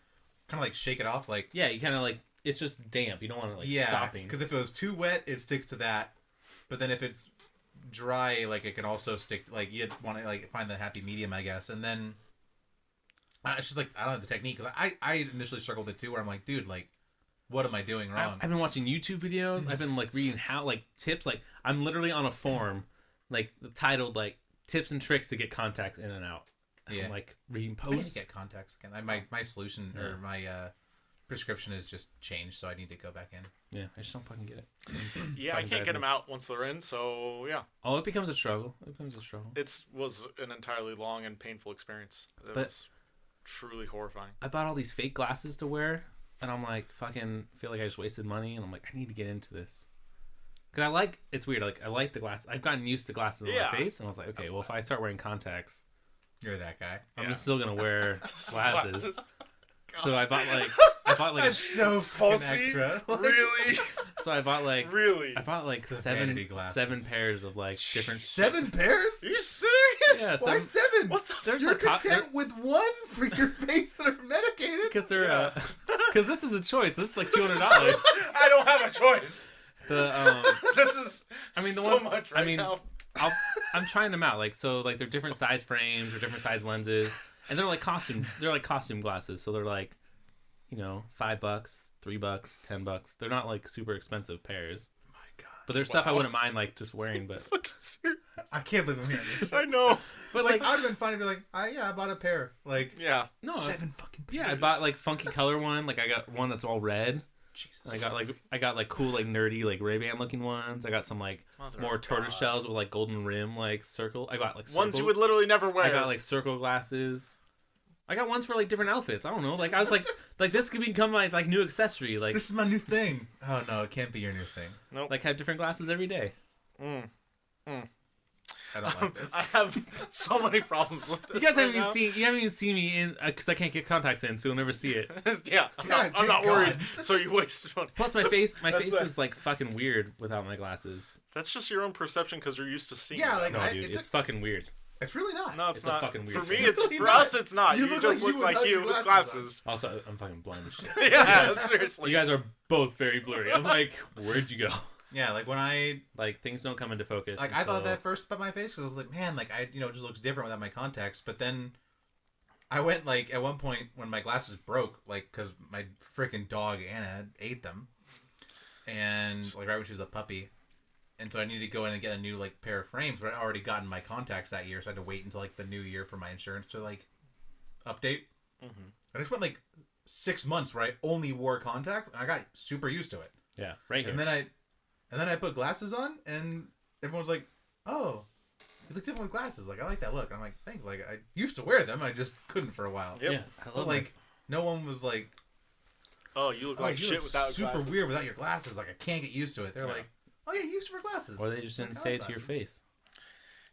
Speaker 3: kind of like shake it off, like
Speaker 1: Yeah, you kind of like it's just damp. You don't want to like
Speaker 3: yeah,
Speaker 1: sopping.
Speaker 3: because if it was too wet, it sticks to that. But then if it's dry, like it can also stick. Like you want to like find the happy medium, I guess. And then it's just like I don't have the technique. Cause I initially struggled with it too, where I'm like, dude, like, what am I doing wrong?
Speaker 1: I've been watching YouTube videos. I've been like reading how like tips. Like I'm literally on a forum, like titled like tips and tricks to get contacts in and out. And I'm like reading
Speaker 3: I need
Speaker 1: posts.
Speaker 3: to get contacts again. My solution or my prescription is just changed, so I need to go back in.
Speaker 1: Yeah, I just don't fucking get it.
Speaker 2: Yeah, I can't get them out once they're in, so yeah.
Speaker 1: Oh, it becomes a struggle. It becomes a struggle.
Speaker 2: It was an entirely long and painful experience. It was truly horrifying.
Speaker 1: I bought all these fake glasses to wear, and I'm like, fucking feel like I just wasted money, and I'm like, I need to get into this. Because it's weird, like, I like the glasses. I've gotten used to glasses on my face, and I was like, okay, well, if I start wearing contacts,
Speaker 3: You're that guy.
Speaker 1: I'm just still going to wear glasses. So I bought like
Speaker 3: That's so fucking extra.
Speaker 2: Really?
Speaker 1: So I bought like
Speaker 2: Really?
Speaker 1: I bought like
Speaker 3: The
Speaker 1: seven
Speaker 3: vanity glasses.
Speaker 1: 7 pairs of like different
Speaker 3: 7 pairs?
Speaker 2: Are you serious?
Speaker 1: Yeah,
Speaker 3: Why 7?
Speaker 2: What the?
Speaker 1: there's
Speaker 3: You're
Speaker 1: like
Speaker 3: content with 1 for your face that are medicated.
Speaker 1: because they're because this is a choice. This is like $200.
Speaker 2: I don't have a choice.
Speaker 1: The
Speaker 2: This is.
Speaker 1: I mean the
Speaker 2: so
Speaker 1: one
Speaker 2: much right now.
Speaker 1: I'm trying them out, like, so like they're different size frames or different size lenses, and they're like costume glasses, so they're like, you know, $5, $3, $10. They're not like super expensive pairs.
Speaker 3: My God.
Speaker 1: But there's stuff I wouldn't mind like just wearing, but
Speaker 2: Fucking serious.
Speaker 3: I can't believe I'm hearing this.
Speaker 2: I know.
Speaker 1: but
Speaker 3: Like,
Speaker 1: like
Speaker 3: I would have been fine to be like, I bought a pair. Like,
Speaker 2: Yeah.
Speaker 1: no,
Speaker 3: 7 fucking pairs.
Speaker 1: yeah, I bought like funky color one. Like I got one that's all red.
Speaker 3: Jesus.
Speaker 1: I got like cool like nerdy like Ray-Ban looking ones. I got some like
Speaker 2: Mother
Speaker 1: more
Speaker 2: of
Speaker 1: tortoise
Speaker 2: God.
Speaker 1: shells with like golden rim like circle. I got like
Speaker 2: Ones
Speaker 1: circle.
Speaker 2: you would literally never wear.
Speaker 1: I got like circle glasses. I got ones for like different outfits. I don't know. Like I was like this could become my like new accessory. Like
Speaker 3: This is my new thing. Oh no, it can't be your new thing.
Speaker 2: Nope.
Speaker 1: like have different glasses every day.
Speaker 3: I don't like this.
Speaker 2: I have so many problems with this.
Speaker 1: You guys
Speaker 2: right
Speaker 1: haven't
Speaker 2: now.
Speaker 1: even seen me in because I can't get contacts in, so you'll never see it.
Speaker 2: Yeah, I'm not
Speaker 3: thank
Speaker 2: worried.
Speaker 3: God.
Speaker 2: So you wasted money.
Speaker 1: Plus my face
Speaker 2: That's
Speaker 1: is like fucking weird without my glasses.
Speaker 2: That's just your own perception because you're used to seeing.
Speaker 3: Yeah,
Speaker 2: them.
Speaker 3: like,
Speaker 1: No,
Speaker 3: I-
Speaker 1: dude,
Speaker 3: it
Speaker 1: it's
Speaker 3: took-
Speaker 1: fucking weird.
Speaker 3: It's really not.
Speaker 2: No, it's
Speaker 1: It's a
Speaker 2: not.
Speaker 1: fucking weird
Speaker 2: For me,
Speaker 1: thing.
Speaker 2: it's
Speaker 3: Really
Speaker 2: for
Speaker 3: not.
Speaker 2: us. It's not.
Speaker 3: You
Speaker 2: You
Speaker 3: look
Speaker 2: just
Speaker 3: like you
Speaker 2: look like
Speaker 3: without
Speaker 2: you
Speaker 3: your
Speaker 2: with
Speaker 3: glasses
Speaker 2: glasses.
Speaker 1: Also, I'm fucking blind as shit.
Speaker 2: Yeah, seriously.
Speaker 1: You guys are both very blurry. I'm like, where'd you go?
Speaker 3: Yeah, like when I
Speaker 1: Like things don't come into focus.
Speaker 3: like I thought that first about my face because I was like, man, like it just looks different without my contacts. But then I went like at one point when my glasses broke, like because my freaking dog Anna ate them, and like right when she was a puppy, and so I needed to go in and get a new like pair of frames. But I'd already gotten my contacts that year, so I had to wait until like the new year for my insurance to like update.
Speaker 2: Mm-hmm.
Speaker 3: I just went like 6 months where I only wore contacts, and I got super used to it.
Speaker 1: Yeah, right here.
Speaker 3: And then I put glasses on, and everyone was like, "Oh, you look different with glasses. Like I like that look." And I'm like, "Thanks." Like I used to wear them, I just couldn't for a while.
Speaker 2: Yep.
Speaker 1: Yeah, I
Speaker 3: But
Speaker 1: love
Speaker 3: like, no one was like,
Speaker 2: Oh, you look
Speaker 3: "Oh,
Speaker 2: like
Speaker 3: you
Speaker 2: shit
Speaker 3: look
Speaker 2: without
Speaker 3: super
Speaker 2: glasses.
Speaker 3: wear without your glasses. Like I can't get used to it." They're
Speaker 2: Yeah.
Speaker 3: like, "Oh yeah, you used to wear glasses."
Speaker 1: Or they just didn't
Speaker 3: Like, I
Speaker 1: say
Speaker 3: like
Speaker 1: it to your
Speaker 3: glasses.
Speaker 1: face.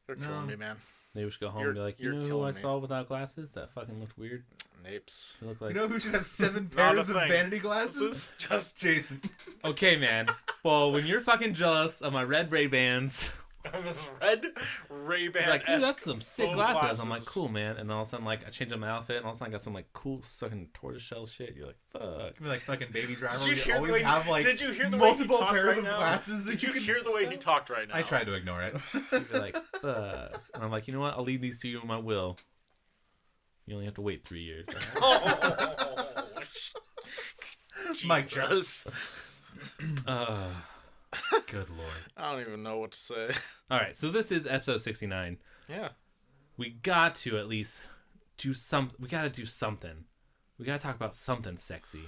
Speaker 2: You're
Speaker 3: No.
Speaker 2: killing me, man.
Speaker 1: They just go home
Speaker 2: You're-
Speaker 1: and be like, you
Speaker 2: you're
Speaker 1: know who
Speaker 2: killing
Speaker 1: I
Speaker 2: me.
Speaker 1: saw without glasses? That fucking looked weird.
Speaker 2: Napes.
Speaker 1: They look like.
Speaker 3: You know who should have 7
Speaker 2: Not a
Speaker 3: pairs of
Speaker 2: thing.
Speaker 3: vanity
Speaker 2: This
Speaker 3: glasses?
Speaker 2: is just
Speaker 3: Jason.
Speaker 1: Okay, man. Well, when you're fucking jealous of my red Ray-Bans,
Speaker 2: this red Ray-Ban.
Speaker 1: you're like, dude, that's some sick glasses. I'm like, cool, man. And then all of a sudden, like, I change up my outfit, and all of a sudden, I got some like cool fucking tortoiseshell shit. You're like, fuck.
Speaker 3: Like fucking Baby Driver.
Speaker 2: Did you
Speaker 3: we
Speaker 2: hear the
Speaker 3: always
Speaker 2: way?
Speaker 3: have like
Speaker 2: Did you hear the way he
Speaker 3: multiple
Speaker 2: talked
Speaker 3: pairs
Speaker 2: right
Speaker 3: of
Speaker 2: now?
Speaker 3: glasses.
Speaker 2: Did
Speaker 3: that
Speaker 2: you
Speaker 3: could-
Speaker 2: hear the way he talked right now?
Speaker 3: I tried to ignore it.
Speaker 1: You'd be like, fuck. And I'm like, you know what? I'll leave these to you in my will. You only have to wait 3 years.
Speaker 2: Oh,
Speaker 3: Mic drop.
Speaker 2: Jesus.
Speaker 3: Good lord.
Speaker 2: I don't even know what to say.
Speaker 1: All right, so this is episode 69.
Speaker 2: Yeah.
Speaker 1: We got to at least do something. We got to do something. We got to talk about something sexy.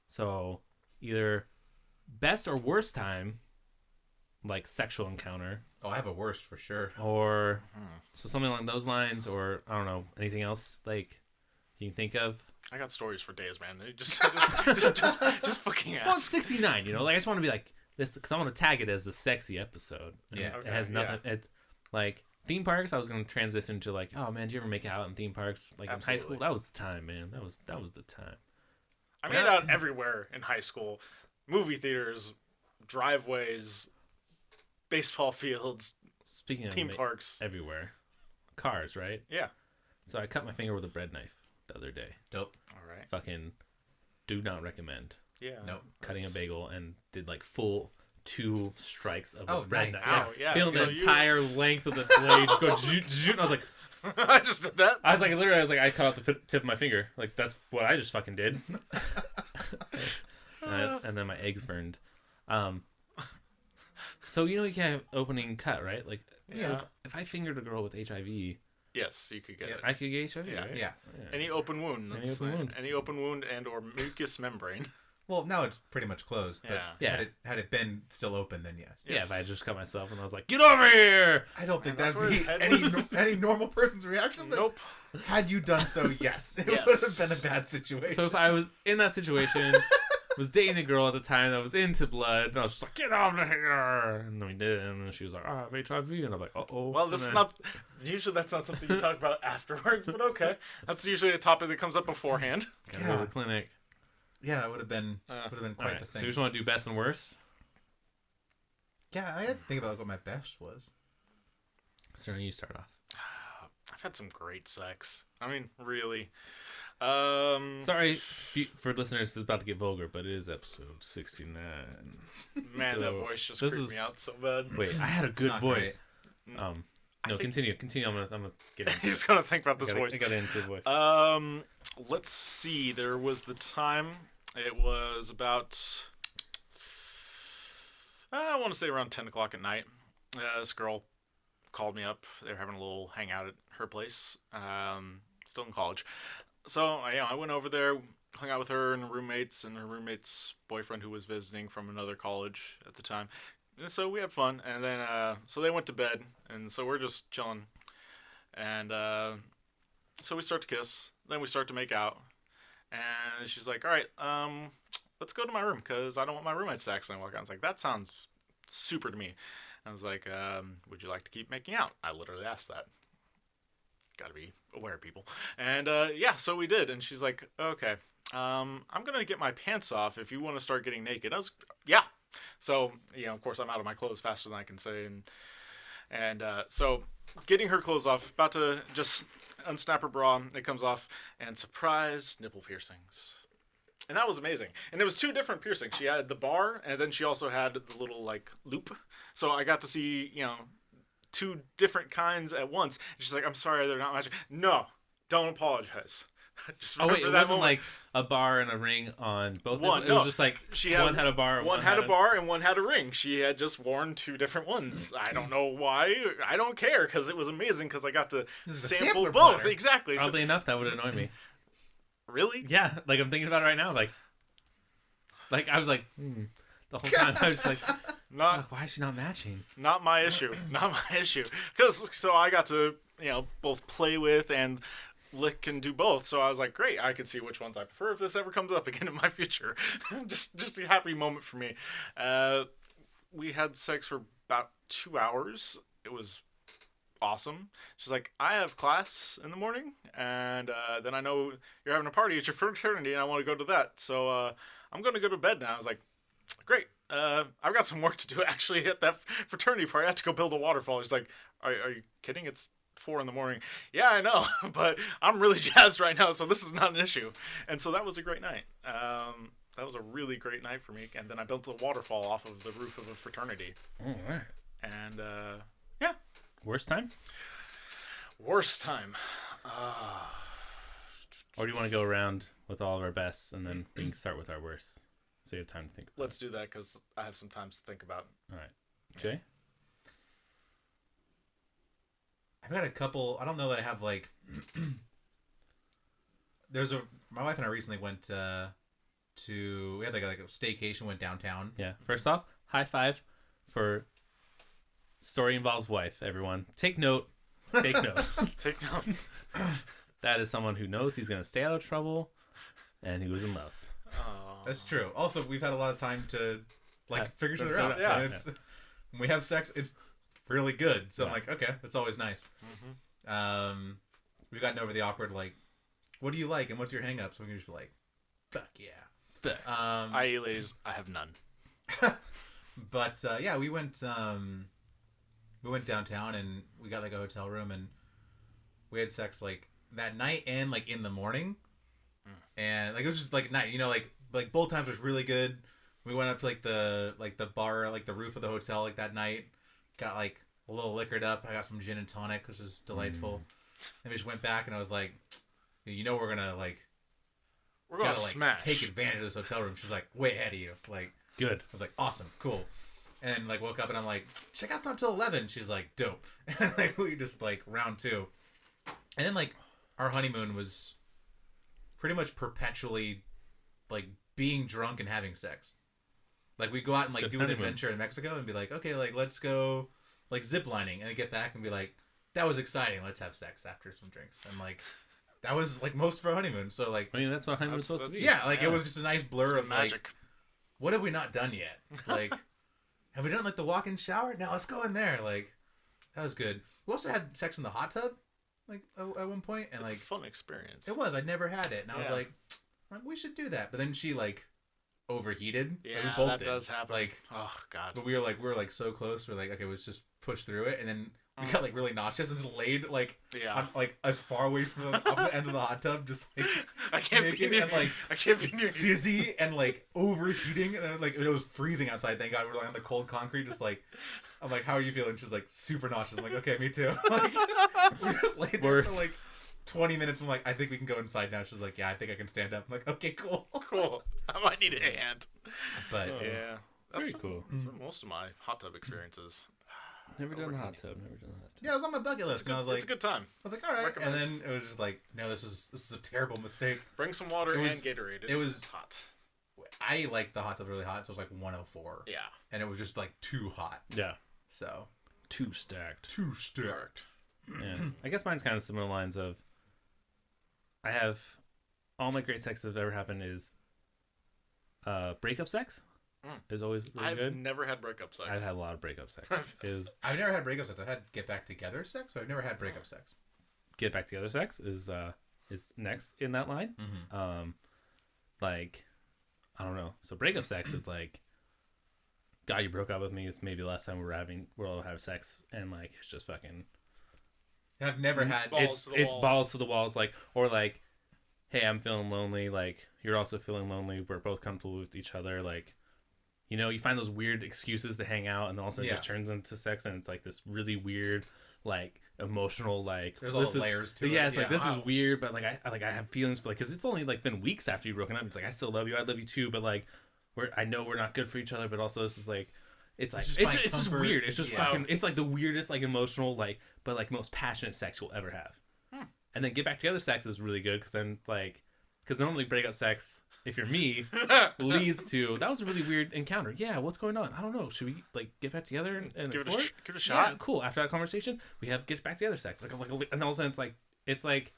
Speaker 1: So either best or worst time like sexual encounter.
Speaker 3: Oh, I have a worst for sure.
Speaker 1: Or so something along those lines, or I don't know, anything else like you can think of.
Speaker 2: I got stories for days, man. Just fucking ask.
Speaker 1: Well, it's 69, you know. Like I just want to be like this because I want to tag it as the sexy episode.
Speaker 3: Yeah,
Speaker 1: it has nothing.
Speaker 2: Yeah.
Speaker 1: It's like theme parks. I was gonna transition to like, oh man, do you ever make out in theme parks? Like in high school, that was the time, man. That was the time.
Speaker 2: I made out everywhere in high school. Movie theaters, driveways, baseball fields.
Speaker 1: Speaking of
Speaker 2: theme parks,
Speaker 1: everywhere, cars, right?
Speaker 2: Yeah.
Speaker 1: So I cut my finger with a bread knife the other day.
Speaker 3: Dope.
Speaker 2: All right.
Speaker 1: Fucking do not recommend.
Speaker 2: Yeah.
Speaker 3: Nope.
Speaker 1: Cutting a bagel and did like full 2 strikes of a bread
Speaker 3: nice.
Speaker 1: knife.
Speaker 2: Oh, yeah.
Speaker 1: Feeling
Speaker 2: So
Speaker 1: the entire length of the blade just go zoot, zoot, and I was like,
Speaker 2: I just did that.
Speaker 1: I cut off the tip of my finger. Like that's what I just fucking did. And then my eggs burned. So you know you can have opening cut, right? Like so if I fingered a girl with HIV,
Speaker 2: Yes, you could get it.
Speaker 1: I could get HIV,
Speaker 2: Yeah.
Speaker 1: right?
Speaker 3: Yeah.
Speaker 2: Any open wound. Any open wound and or mucous membrane.
Speaker 3: Well, now it's pretty much closed. But
Speaker 1: Yeah.
Speaker 3: Had it been still open, then yes.
Speaker 1: Yeah, if I just cut myself and I was like, get over here!
Speaker 3: I don't think
Speaker 2: that's
Speaker 3: that'd
Speaker 2: where
Speaker 3: be
Speaker 2: his head
Speaker 3: any normal person's reaction. But
Speaker 2: Nope.
Speaker 3: had you done so, yes, it
Speaker 2: Yes.
Speaker 3: would have been a bad situation.
Speaker 1: So if I was in that situation, was dating a girl at the time that was into blood, and I was just like, get over here! And then we did it, and then she was like, oh, I have HIV, and I'm like, uh-oh.
Speaker 2: Well, this is not... Usually that's not something you talk about afterwards, but okay. That's usually a topic that comes up beforehand.
Speaker 1: Gotta go to the clinic.
Speaker 3: Yeah, it would have been quite
Speaker 1: Alright,
Speaker 3: the
Speaker 1: so
Speaker 3: thing.
Speaker 1: you just want to do best and worst?
Speaker 3: Yeah, I had to think about what my best was.
Speaker 1: So you start off.
Speaker 2: I've had some great sex. I mean, really.
Speaker 1: Sorry for listeners if it's about to get vulgar, but it is episode 69.
Speaker 2: Man,
Speaker 1: So,
Speaker 2: that voice just
Speaker 1: this
Speaker 2: creeped me
Speaker 1: is-
Speaker 2: out so bad.
Speaker 1: Wait, I had a good
Speaker 3: not
Speaker 1: voice.
Speaker 2: great.
Speaker 1: No,
Speaker 2: I think-
Speaker 1: continue. I'm gonna get into
Speaker 2: He's
Speaker 1: it.
Speaker 2: gonna think about this voice.
Speaker 1: I got into the voice.
Speaker 2: Let's see. There was the time. It was about, I want to say around 10 o'clock at night. This girl called me up. They were having a little hangout at her place. Still in college. So I went over there, hung out with her and her roommates boyfriend who was visiting from another college at the time. And so we had fun. And then, so they went to bed. And so we're just chilling. And so we start to kiss. Then we start to make out. And she's like, all right, let's go to my room because I don't want my roommates to accidentally walk out. I was like, that sounds super to me. I was like, would you like to keep making out? I literally asked that. Got to be aware, people. And yeah, so we did. And she's like, okay, I'm going to get my pants off if you want to start getting naked. I was, yeah. So, of course, I'm out of my clothes faster than I can say. And so getting her clothes off, about to just unsnap her bra, it comes off, and surprise, nipple piercings. And that was amazing. And it was 2 different piercings. She had the bar, and then she also had the little, loop. So I got to see, 2 different kinds at once. And she's like, I'm sorry, they're not matching. No, don't apologize. Just
Speaker 1: Oh wait, it wasn't
Speaker 2: moment.
Speaker 1: like a bar and a ring on both.
Speaker 2: One,
Speaker 1: It was just like one had a bar.
Speaker 2: One had a bar and one had a ring. She had just worn 2 different ones. I don't know why. I don't care because it was amazing because I got to sample both.
Speaker 3: Platter.
Speaker 2: Exactly. So,
Speaker 1: Oddly enough, that would annoy me.
Speaker 2: really?
Speaker 1: Yeah, like I'm thinking about it right now. Like I was like, the whole time I was like,
Speaker 2: Not
Speaker 1: fuck, why is she not matching?
Speaker 2: not my issue. Not my issue. Because so I got to both play with and lick and do both. So I was like, great. I can see which ones I prefer if this ever comes up again in my future. just a happy moment for me. We had sex for about 2 hours. It was awesome. She's like, I have class in the morning, and then I know you're having a party at your fraternity, and I want to go to that. So I'm going to go to bed now. I was like, great. I've got some work to do actually at that fraternity party. I have to go build a waterfall. She's like, are you kidding? It's 4 a.m. Yeah, I know, but I'm really jazzed right now, so this is not an issue. And so that was a great night. That was a really great night for me. And then I built a waterfall off of the roof of a fraternity.
Speaker 1: All right.
Speaker 2: And yeah.
Speaker 1: Worst time?
Speaker 2: Worst time.
Speaker 1: Or do you want to go around with all of our bests and then we can start with our worst? So you have time to think about
Speaker 2: Let's do that because I have some time to think about.
Speaker 1: it. All right. Jay?
Speaker 3: I've got a couple. I don't know that I have like. My wife and I recently went we had like a staycation, went downtown.
Speaker 1: Yeah. First off, high five for Story involves wife, everyone. Take note. Take note.
Speaker 2: Take note.
Speaker 1: That is someone who knows he's going to stay out of trouble and who is in love.
Speaker 2: Oh.
Speaker 3: That's true. Also, we've had a lot of time to figure each other out.
Speaker 2: Yeah.
Speaker 3: And when we have sex, it's really good. So I'm like, okay, that's always nice.
Speaker 2: Mm-hmm.
Speaker 3: We've gotten over the awkward, like, what do you like and what's your hang-up? So we can just be like, fuck yeah.
Speaker 2: I.e., ladies, I have none.
Speaker 3: But yeah, we went downtown and we got like a hotel room and we had sex like that night and like in the morning. And like it was just like night, you know, like both times was really good. We went up to like the bar, like the roof of the hotel, like that night. Got like a little liquored up. I got some gin and tonic, which was delightful. And we just went back, and I was like, you know, we're gonna
Speaker 2: smash.
Speaker 3: take advantage of this hotel room. She's like way ahead of you, like
Speaker 1: Good.
Speaker 3: I was like, awesome, cool. And like woke up and I'm like, check out's not till 11. She's like, dope. And like we just like round 2, and then like our honeymoon was pretty much perpetually like being drunk and having sex. Like we go out and like do an adventure in Mexico and be like, okay, like let's go like zip lining, and then get back and be like, that was exciting. Let's have sex after some drinks. And like that was like most of our honeymoon. So like
Speaker 1: I mean, that's what honeymoon's supposed to be.
Speaker 3: Yeah, like it was just a nice blur of
Speaker 2: magic.
Speaker 3: like, what have we not done yet? Like, have we done like the walk-in shower? Now let's go in there. Like, that was good. We also had sex in the hot tub, like at one point, and
Speaker 2: It's
Speaker 3: like
Speaker 2: a fun experience.
Speaker 3: it was. I'd never had it, and I was
Speaker 2: Yeah.
Speaker 3: like, we should do that. But then she like overheated.
Speaker 2: Yeah,
Speaker 3: like, we both
Speaker 2: that
Speaker 3: did.
Speaker 2: does happen.
Speaker 3: Like,
Speaker 2: oh god.
Speaker 3: but we were like so close. We're like, okay, let's just push through it, and then we got like really nauseous and just laid like on, like as far away from the opposite end of the hot tub, just like
Speaker 2: I can't be
Speaker 3: naked
Speaker 2: near
Speaker 3: and like
Speaker 2: I can't be near you.
Speaker 3: dizzy and like overheating, and like it was freezing outside. Thank God we were like on the cold concrete. Just like I'm like, how are you feeling? She's like super nauseous. I'm like, okay, me too. Like we just laid there for like 20 minutes. I'm like, I think we can go inside now. She's like, yeah, I think I can stand up. I'm like, okay, cool.
Speaker 2: Cool. I might need a hand.
Speaker 3: But
Speaker 2: Yeah.
Speaker 1: Very cool.
Speaker 2: That's been most of my hot tub experiences.
Speaker 1: Never done the hot tub.
Speaker 3: yeah, it was on my bucket list, and I was like,
Speaker 2: it's a good time.
Speaker 3: I was like, all right.
Speaker 2: Recommend.
Speaker 3: And then it was just like, no, this is a terrible mistake.
Speaker 2: Bring some water
Speaker 3: It was-
Speaker 2: and Gatorade.
Speaker 3: it was-
Speaker 2: It's hot.
Speaker 3: I like the hot tub really hot, so it was like 104.
Speaker 2: Yeah.
Speaker 3: And it was just like too hot.
Speaker 1: Yeah.
Speaker 3: So
Speaker 1: Too stacked.
Speaker 3: too stacked.
Speaker 1: Yeah. I guess mine's kind of similar lines of I have all my great sex that have ever happened is breakup sex is always really
Speaker 2: I've
Speaker 1: good.
Speaker 2: next had breakup sex.
Speaker 1: I've had a lot of breakup sex. Is
Speaker 3: I've never had breakup sex. I've had get back together sex, but I've never had breakup sex.
Speaker 1: get back together sex is next in that line. Like I don't know. So breakup sex is like, God, you broke up with me. It's maybe the last time we'll have sex, and like it's just fucking.
Speaker 3: I've never had.
Speaker 2: Balls to the
Speaker 1: it's
Speaker 2: walls.
Speaker 1: balls to the walls, like, or like, hey, I'm feeling lonely. Like you're also feeling lonely. We're both comfortable with each other. Like, you know, you find those weird excuses to hang out, and then all of a sudden it just turns into sex, and it's like this really weird, like emotional, like
Speaker 3: There's all the layers to it.
Speaker 1: Yeah, it's like this
Speaker 3: Wow.
Speaker 1: is weird, but like I have feelings for like because it's only like been weeks after you've broken up. It's like I still love you, I love you too, but like I know we're not good for each other, but also this is like. It's like
Speaker 3: just
Speaker 1: it's
Speaker 3: find
Speaker 1: just
Speaker 3: comfort.
Speaker 1: weird. It's just
Speaker 3: Yeah.
Speaker 1: fucking. It's like the weirdest, like emotional, like but like most passionate sex you'll ever have. And then get back together sex is really good because then like because normally breakup sex, if you're me, leads to that was a really weird encounter. Yeah, what's going on? I don't know. Should we like get back together and
Speaker 2: Give it
Speaker 1: explore?
Speaker 2: give it a shot.
Speaker 1: Yeah, cool. After that conversation, we have get back together sex. Like and all of a sudden it's like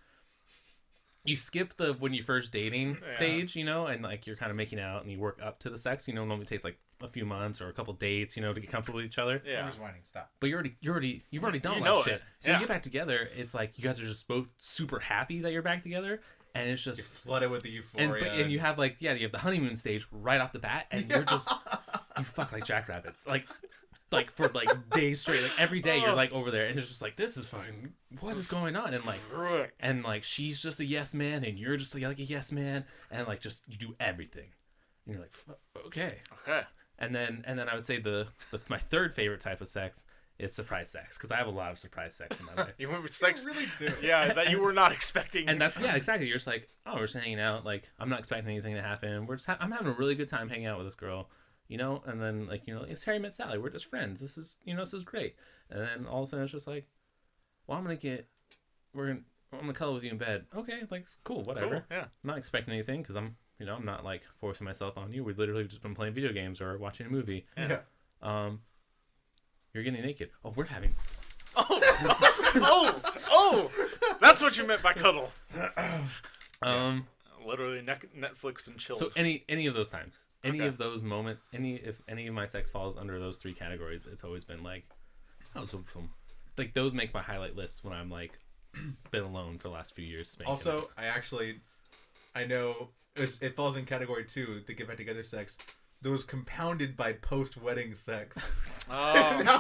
Speaker 1: you skip the when you first dating stage, you know, and like you're kind of making out and you work up to the sex. You know, normally it takes like a few months or a couple dates, you know, to get comfortable with each other.
Speaker 3: I'm
Speaker 2: Yeah.
Speaker 3: just whining. Stop.
Speaker 1: But you've already done
Speaker 2: You
Speaker 1: all
Speaker 2: know
Speaker 1: that shit.
Speaker 2: it.
Speaker 1: So
Speaker 2: Yeah.
Speaker 1: you get back together, it's like you guys are just both super happy that you're back together, and it's just
Speaker 3: You're flooded with the euphoria.
Speaker 1: and you have like you have the honeymoon stage right off the bat, and you're just you fuck like jackrabbits, like for like days straight, like every day you're like over there, and it's just like this is fucking what is going on, and like she's just a yes man, and you're just like a yes man, and like just you do everything, and you're like okay.
Speaker 2: Okay.
Speaker 1: And then I would say my third favorite type of sex is surprise sex because I have a lot of surprise sex in my life.
Speaker 2: You went with sex.
Speaker 3: really do.
Speaker 2: Yeah, that you were not expecting.
Speaker 1: And that's exactly. You're just like, oh, we're just hanging out. Like I'm not expecting anything to happen. I'm having a really good time hanging out with this girl, you know. And then like it's Harry met Sally. We're just friends. This is great. And then all of a sudden it's just like, well, I'm gonna cuddle with you in bed. Okay, like cool, whatever.
Speaker 2: Cool, yeah.
Speaker 1: I'm not expecting anything because I'm not like forcing myself on you. We've literally just been playing video games or watching a movie.
Speaker 3: Yeah.
Speaker 1: You're getting naked. Oh, we're having.
Speaker 2: Oh! That's what you meant by cuddle. Literally Netflix and chill.
Speaker 1: So any of those times, any of those moments, if any of my sex falls under those 3 categories, it's always been like, like those make my highlight list when I'm like been alone for the last few years.
Speaker 3: Also, I know it falls in category 2, the get back together sex. That was compounded by post-wedding sex.
Speaker 2: Oh,
Speaker 3: You were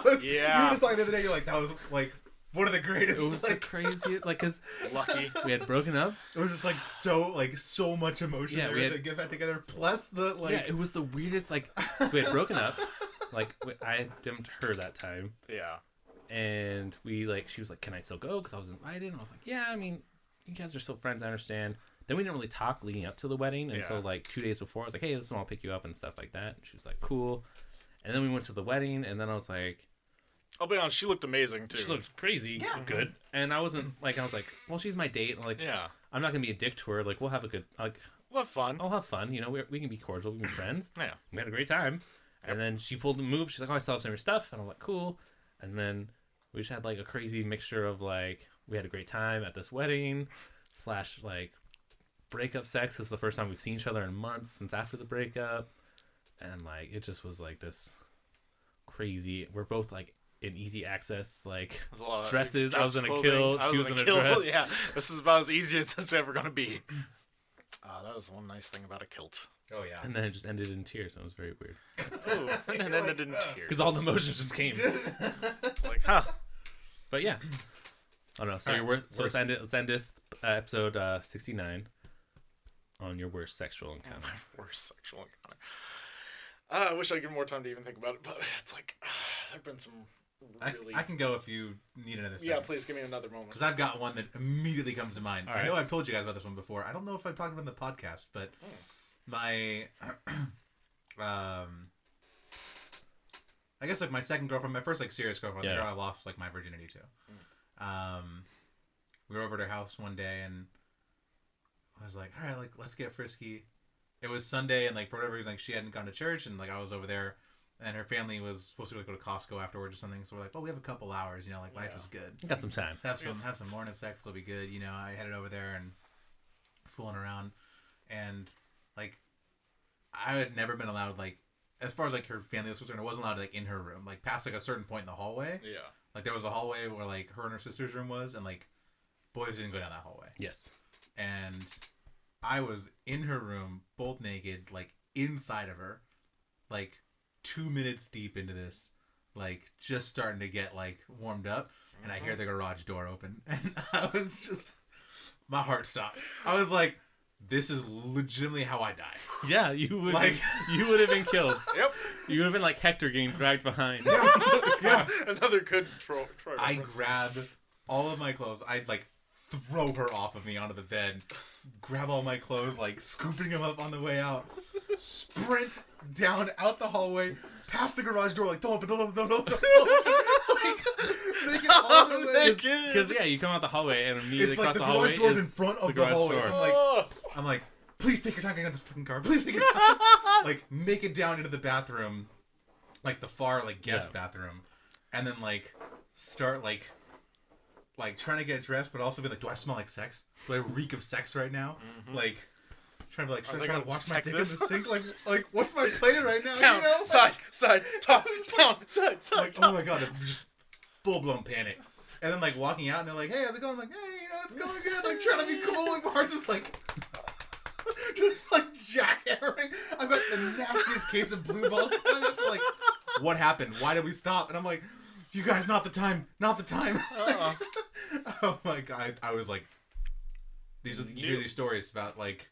Speaker 3: just talking the other day. You're like, that was like one of the greatest.
Speaker 1: It was like the craziest, like, cause
Speaker 2: lucky
Speaker 1: we had broken up.
Speaker 3: It was just like so much emotion. Yeah, we had to get back together. Plus the like.
Speaker 1: Yeah, it was the weirdest. Like, so we had broken up. Like, I dumped her that time.
Speaker 2: Yeah.
Speaker 1: And she was like, "Can I still go?" Because I was invited. And I was like, "Yeah, I mean, you guys are still friends. I understand." Then we didn't really talk leading up to the wedding until like 2 days before. I was like, "Hey, listen, I'll pick you up and stuff like that." And she was like, "Cool." And then we went to the wedding, and then I was like,
Speaker 2: I'll be honest, she looked amazing too.
Speaker 1: She looked crazy, good. And I wasn't like, I was like, well, she's my date. And, like, I'm not gonna be a dick to her. Like, we'll have a good, like,
Speaker 2: we'll have fun.
Speaker 1: I'll have fun. You know, we can be cordial. We can be friends.
Speaker 2: Yeah.
Speaker 1: We had a great time. And then she pulled the move. She's like, "Oh, I still have some of your stuff." And I'm like, "Cool." And then we just had like a crazy mixture of like, we had a great time at this wedding / like breakup sex. This is the first time we've seen each other in months since after the breakup. And like, it just was like this crazy, we're both like in easy access, like dresses. I was in a kilt. She was in a dress.
Speaker 2: Yeah, this is about as easy as it's ever going to be. That was one nice thing about a kilt.
Speaker 3: Oh, yeah.
Speaker 1: And then it just ended in tears. It was very weird.
Speaker 2: Oh, and it ended in tears.
Speaker 1: Because all the emotions just came.
Speaker 2: It's like, huh.
Speaker 1: But yeah. Oh no. So let's end this episode 69 on your worst sexual encounter.
Speaker 2: My worst sexual encounter. I wish I could get more time to even think about it, but it's like there've been some really.
Speaker 3: I can go if you need another second.
Speaker 2: Yeah, please give me another moment.
Speaker 3: Because I've got one that immediately comes to mind.
Speaker 1: All right.
Speaker 3: I know I've told you guys about this one before. I don't know if I've talked about it in the podcast, but my I guess like my second girlfriend, my first like serious girlfriend, the girl I lost like my virginity to. We were over at her house one day and I was like, all right, like let's get frisky. It was Sunday and like for whatever reason, like she hadn't gone to church and like I was over there and her family was supposed to like, go to Costco afterwards or something. So we're like, well, we have a couple hours, you know, like life is good.
Speaker 1: Got some time.
Speaker 3: Have some morning sex, it'll be good. You know, I headed over there and fooling around and like I had never been allowed like as far as like her family was concerned, I wasn't allowed like in her room. Like past like a certain point in the hallway.
Speaker 2: Yeah.
Speaker 3: Like there was a hallway where like her and her sister's room was and like boys didn't go down that hallway.
Speaker 1: Yes.
Speaker 3: And I was in her room, both naked, like inside of her, like 2 minutes deep into this, like just starting to get like warmed up, and I hear the garage door open, and I was just, my heart stopped. I was like, this is legitimately how I die.
Speaker 1: Yeah, you would have been killed.
Speaker 2: Yep.
Speaker 1: You would have been like Hector getting dragged behind.
Speaker 3: Yeah.
Speaker 2: Another good Troy
Speaker 3: I
Speaker 2: reference.
Speaker 3: grab all of my clothes. I'd like throw her off of me onto the bed, grab all my clothes, like scooping them up on the way out, sprint down out the hallway, past the garage door, like don't open, like make it all the way.
Speaker 1: Because you come out the hallway and immediately
Speaker 3: It's like
Speaker 1: across
Speaker 3: the
Speaker 1: the hallway
Speaker 3: garage door's in front of the hallway.
Speaker 1: door.
Speaker 3: So I'm like, please take your time getting out of this fucking car. Please take your time. Like make it down into the bathroom, like the far like guest bathroom, and then like start like trying to get dressed, but also be like, do I smell like sex? Do I reek of sex right now? Mm-hmm. Like trying to be like, should I try to wash my dick in the sink? Like what's my plan right now?
Speaker 2: Down,
Speaker 3: you know?
Speaker 2: side, top, down, side,
Speaker 3: like,
Speaker 2: top.
Speaker 3: oh my god, just full blown panic. And then like walking out, and they're like, hey, how's it going? I'm like, hey, you know, it's going good. Like trying to be cool. Like my heart's just like jackhammering. I've got the nastiest case of blue balls. Like, what happened? Why did we stop? And I'm like, you guys, not the time. Oh my god, I was like, you hear these stories about like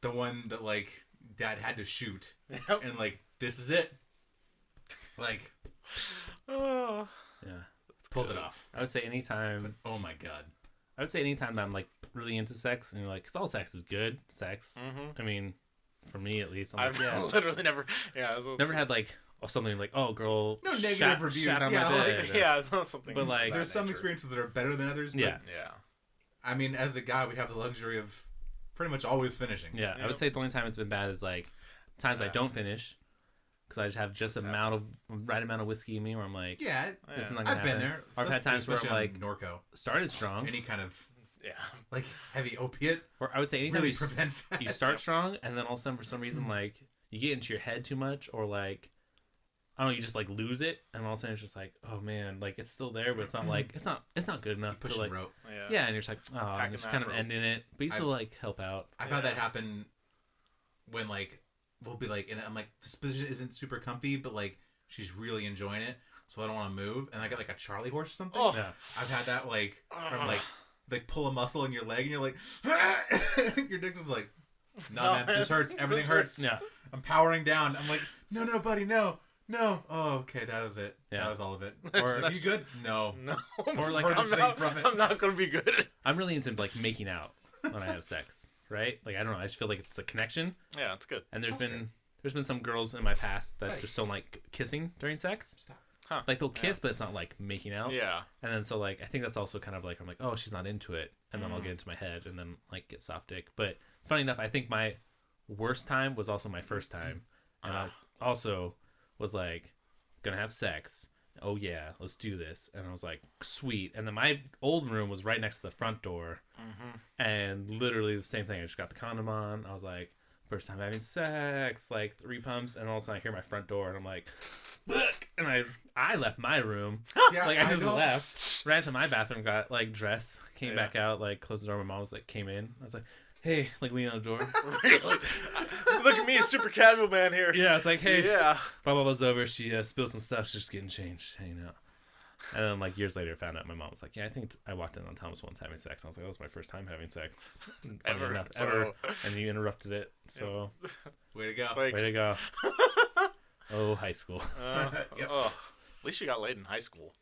Speaker 3: the one that like dad had to shoot, and like this is it, like,
Speaker 1: yeah,
Speaker 3: pulled it off.
Speaker 1: I would say anytime.
Speaker 3: But, oh my god.
Speaker 1: I would say anytime that I'm like really into sex and you're like, 'cause all sex is good sex. Mm-hmm. I mean, for me at least,
Speaker 2: I've literally never
Speaker 1: had like something like, oh girl,
Speaker 3: no negative reviews.
Speaker 1: Shat on my bed.
Speaker 2: It's not something.
Speaker 1: But like,
Speaker 3: there's some experiences that are better than others. But,
Speaker 1: yeah.
Speaker 3: I mean, as a guy, we have the luxury of pretty much always finishing.
Speaker 1: Yeah, I would say the only time it's been bad is like times I don't finish, because I just have just right amount of whiskey in me where I'm like,
Speaker 3: Yeah,
Speaker 1: this is not gonna
Speaker 3: I've
Speaker 1: happen.
Speaker 3: been there.
Speaker 1: Or I've had times where I'm
Speaker 3: Especially
Speaker 1: like,
Speaker 3: on Norco,
Speaker 1: started strong,
Speaker 3: any kind of
Speaker 2: Yeah.
Speaker 3: like heavy opiate
Speaker 1: or I would say anytime
Speaker 3: really prevents that.
Speaker 1: you start strong, and then all of a sudden for some reason like you get into your head too much, or like I don't know, you just like lose it, and all of a sudden it's just like, oh man, like it's still there, but it's not like it's not good enough to like
Speaker 3: rope.
Speaker 1: yeah, and you're just like, oh, I'm
Speaker 2: Packing
Speaker 1: just
Speaker 2: that
Speaker 1: kind of
Speaker 2: rope.
Speaker 1: ending it, but you still like help out.
Speaker 3: I've had that happen when like we'll be like, and I'm like, this position isn't super comfy, but like she's really enjoying it, so I don't want to move, and I get like a Charlie horse or something.
Speaker 2: Oh.
Speaker 1: Yeah.
Speaker 3: I've had that like where I'm like pull a muscle in your leg, and you're like, your dick was like, no, man, this hurts. Everything hurts.
Speaker 1: Yeah.
Speaker 3: I'm powering down. I'm like, no, buddy, no. Oh, okay, that was it.
Speaker 1: Yeah.
Speaker 3: That was all of it.
Speaker 1: Or
Speaker 3: Are you good? No.
Speaker 2: No.
Speaker 1: Or like
Speaker 3: Furthest thing from it.
Speaker 2: I'm not gonna be good.
Speaker 1: I'm really into like making out when I have sex, right? Like I don't know, I just feel like it's a connection.
Speaker 2: Yeah, it's good.
Speaker 1: And there's been some girls in my past that just don't like kissing during sex.
Speaker 3: Stop.
Speaker 2: Huh.
Speaker 1: Like they'll kiss, but it's not like making out.
Speaker 2: Yeah.
Speaker 1: And then so like I think that's also kind of like I'm like, oh, she's not into it, and then I'll get into my head and then like get soft dick. But funny enough, I think my worst time was also my first time, and I also was like gonna have sex. Oh yeah, let's do this. And I was like, sweet. And then my old room was right next to the front door, and literally the same thing. I just got the condom on. I was like, first time having sex, like 3 pumps, and all of a sudden I hear my front door, and I'm like, look, and I left my room,
Speaker 3: Yeah,
Speaker 1: like I just
Speaker 3: know.
Speaker 1: left, ran to my bathroom, got like dressed, came back out, like closed the door. My mom was like, came in. I was like, hey, like leaning on the door.
Speaker 2: Really? Look at me, a super casual man here.
Speaker 1: Yeah, it's like, hey,
Speaker 2: Yeah.
Speaker 1: blah blah blah's over. She spilled some stuff. She's just getting changed, hanging out. And then like years later, I found out my mom was like, yeah, I think I walked in on Thomas once having sex. I was like, that was my first time having sex.
Speaker 2: Ever.
Speaker 1: Ever. And you interrupted it. So
Speaker 3: Way to go.
Speaker 2: Like,
Speaker 1: way to go. Oh, high school.
Speaker 3: Yep.
Speaker 2: Oh, at least you got laid in high school.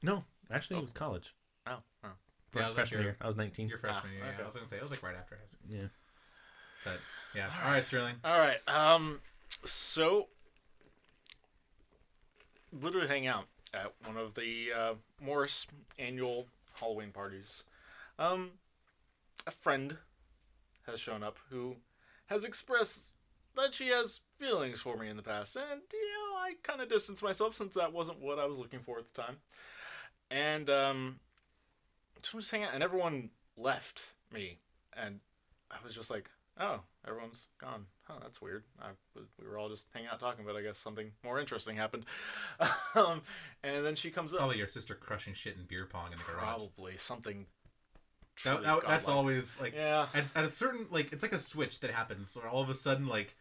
Speaker 1: No, actually, it was college.
Speaker 2: Oh.
Speaker 3: Yeah,
Speaker 1: Freshman year. I was 19.
Speaker 3: Your freshman year.
Speaker 2: okay.
Speaker 3: Yeah, I was gonna say it was like right after high school.
Speaker 1: Yeah.
Speaker 3: But yeah. All right, Sterling.
Speaker 2: All right. So literally hang out at one of the Morris annual Halloween parties. A friend has shown up who has expressed that she has feelings for me in the past, and I kind of distanced myself since that wasn't what I was looking for at the time. And so I'm just hanging out, and everyone left me, and I was just like, oh, everyone's gone. Huh, that's weird. We were all just hanging out talking, but I guess something more interesting happened. And then she comes up.
Speaker 3: Probably your sister crushing shit in beer pong in the garage.
Speaker 2: Probably something.
Speaker 3: That's
Speaker 2: godlike.
Speaker 3: always like
Speaker 2: Yeah.
Speaker 3: at a certain like it's like a switch that happens where all of a sudden like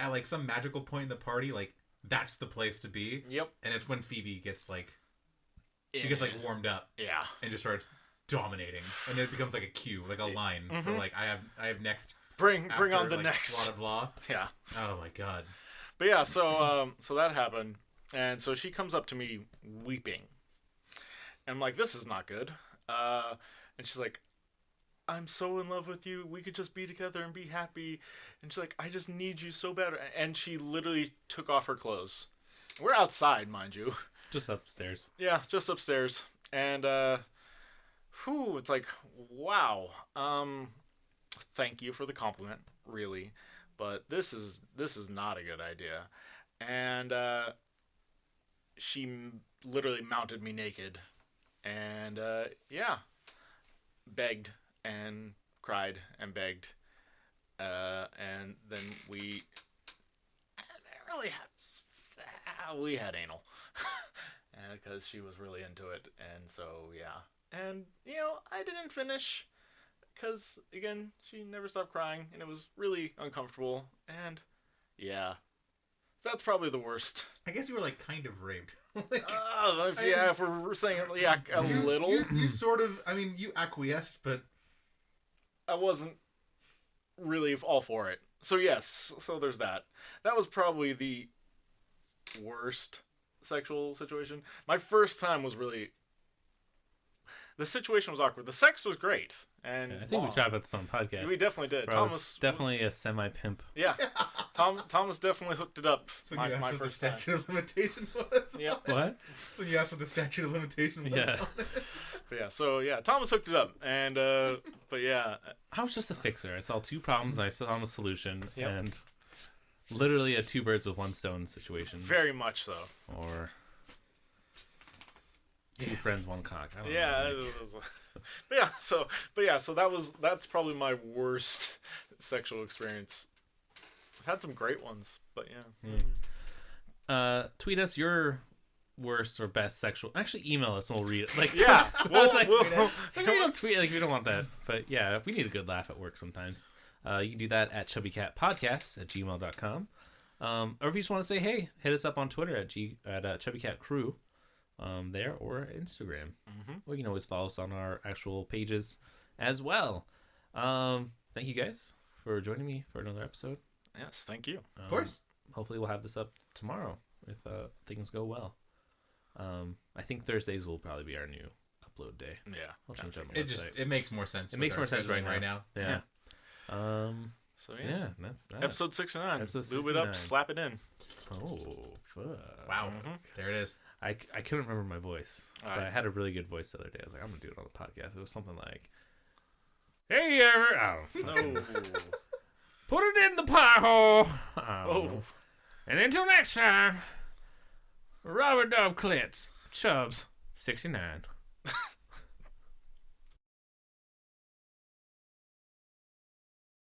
Speaker 3: at like some magical point in the party like that's the place to be.
Speaker 2: Yep.
Speaker 3: And it's when Phoebe gets like she gets like warmed up
Speaker 2: Yeah.
Speaker 3: and just starts dominating, and it becomes like a cue, like a line for like I have next.
Speaker 2: Bring
Speaker 3: after,
Speaker 2: on the
Speaker 3: like,
Speaker 2: next.
Speaker 3: Blah blah.
Speaker 2: Yeah.
Speaker 3: Oh my god.
Speaker 2: But yeah, so that happened, and so she comes up to me weeping, and I'm like, this is not good. And she's like, I'm so in love with you. We could just be together and be happy. And she's like, I just need you so bad. And she literally took off her clothes. We're outside, mind you.
Speaker 1: Just upstairs.
Speaker 2: Yeah, just upstairs. And it's like, wow. Thank you for the compliment, really, but this is not a good idea. And she literally mounted me naked, and begged and cried and begged, and then we had anal, because she was really into it, and so yeah, and I didn't finish. Because, again, she never stopped crying, and it was really uncomfortable, and, yeah. That's probably the worst.
Speaker 3: I guess you were like kind of raped.
Speaker 2: If we're saying it, yeah, a little.
Speaker 3: You sort of, I mean, you acquiesced, but
Speaker 2: I wasn't really all for it. So, yes, so there's that. That was probably the worst sexual situation. My first time was really... The situation was awkward. The sex was great. And
Speaker 1: I think we talked about this on the podcast.
Speaker 2: We definitely did.
Speaker 1: Bro, Thomas definitely a semi-pimp.
Speaker 2: Yeah. Thomas definitely hooked it up.
Speaker 3: so
Speaker 2: my
Speaker 3: you asked what the
Speaker 2: first
Speaker 3: statute of limitation was?
Speaker 2: Yep.
Speaker 1: What?
Speaker 3: So you asked what the statute of limitation was?
Speaker 1: Yeah.
Speaker 2: But yeah, so yeah, Thomas hooked it up. And, but yeah.
Speaker 1: I was just a fixer. I saw 2 problems and I found the solution.
Speaker 2: Yep.
Speaker 1: And literally a two birds with one stone situation.
Speaker 2: Very much so.
Speaker 1: Or two friends, one cock. I don't
Speaker 2: Yeah,
Speaker 1: know.
Speaker 2: so that's probably my worst sexual experience. I've had some great ones, but yeah.
Speaker 1: Tweet us your worst or best sexual. Actually, email us and we'll read it. Like,
Speaker 2: Yeah,
Speaker 1: so we don't tweet. Like, we don't want that. But yeah, we need a good laugh at work sometimes. You can do that at chubbycatpodcast@gmail.com. Or if you just want to say hey, hit us up on Twitter at chubbycatcrew. There or Instagram. Or you can always follow us on our actual pages as well. Thank you guys for joining me for another episode.
Speaker 2: Yes, thank you.
Speaker 3: Of course.
Speaker 1: Hopefully we'll have this up tomorrow if things go well. I think Thursdays will probably be our new upload day.
Speaker 2: Yeah,
Speaker 1: I'll change up my
Speaker 3: It
Speaker 1: website.
Speaker 3: it makes more sense.
Speaker 1: It makes more sense right now. Yeah.
Speaker 2: So
Speaker 1: Yeah, that's that.
Speaker 2: episode 69.
Speaker 1: Episode
Speaker 2: Lube it up,
Speaker 1: 69.
Speaker 2: slap it in.
Speaker 1: Oh, fuck.
Speaker 3: Wow. There it is.
Speaker 1: I couldn't remember my voice, but
Speaker 2: Alright.
Speaker 1: I had a really good voice the other day. I was like, I'm gonna do it on the podcast. It was something like, "Hey, ever?
Speaker 2: No.
Speaker 1: Put it in the pie hole."
Speaker 2: Oh.
Speaker 1: And until next time, Robert Dove Clits, Chubbs, 69.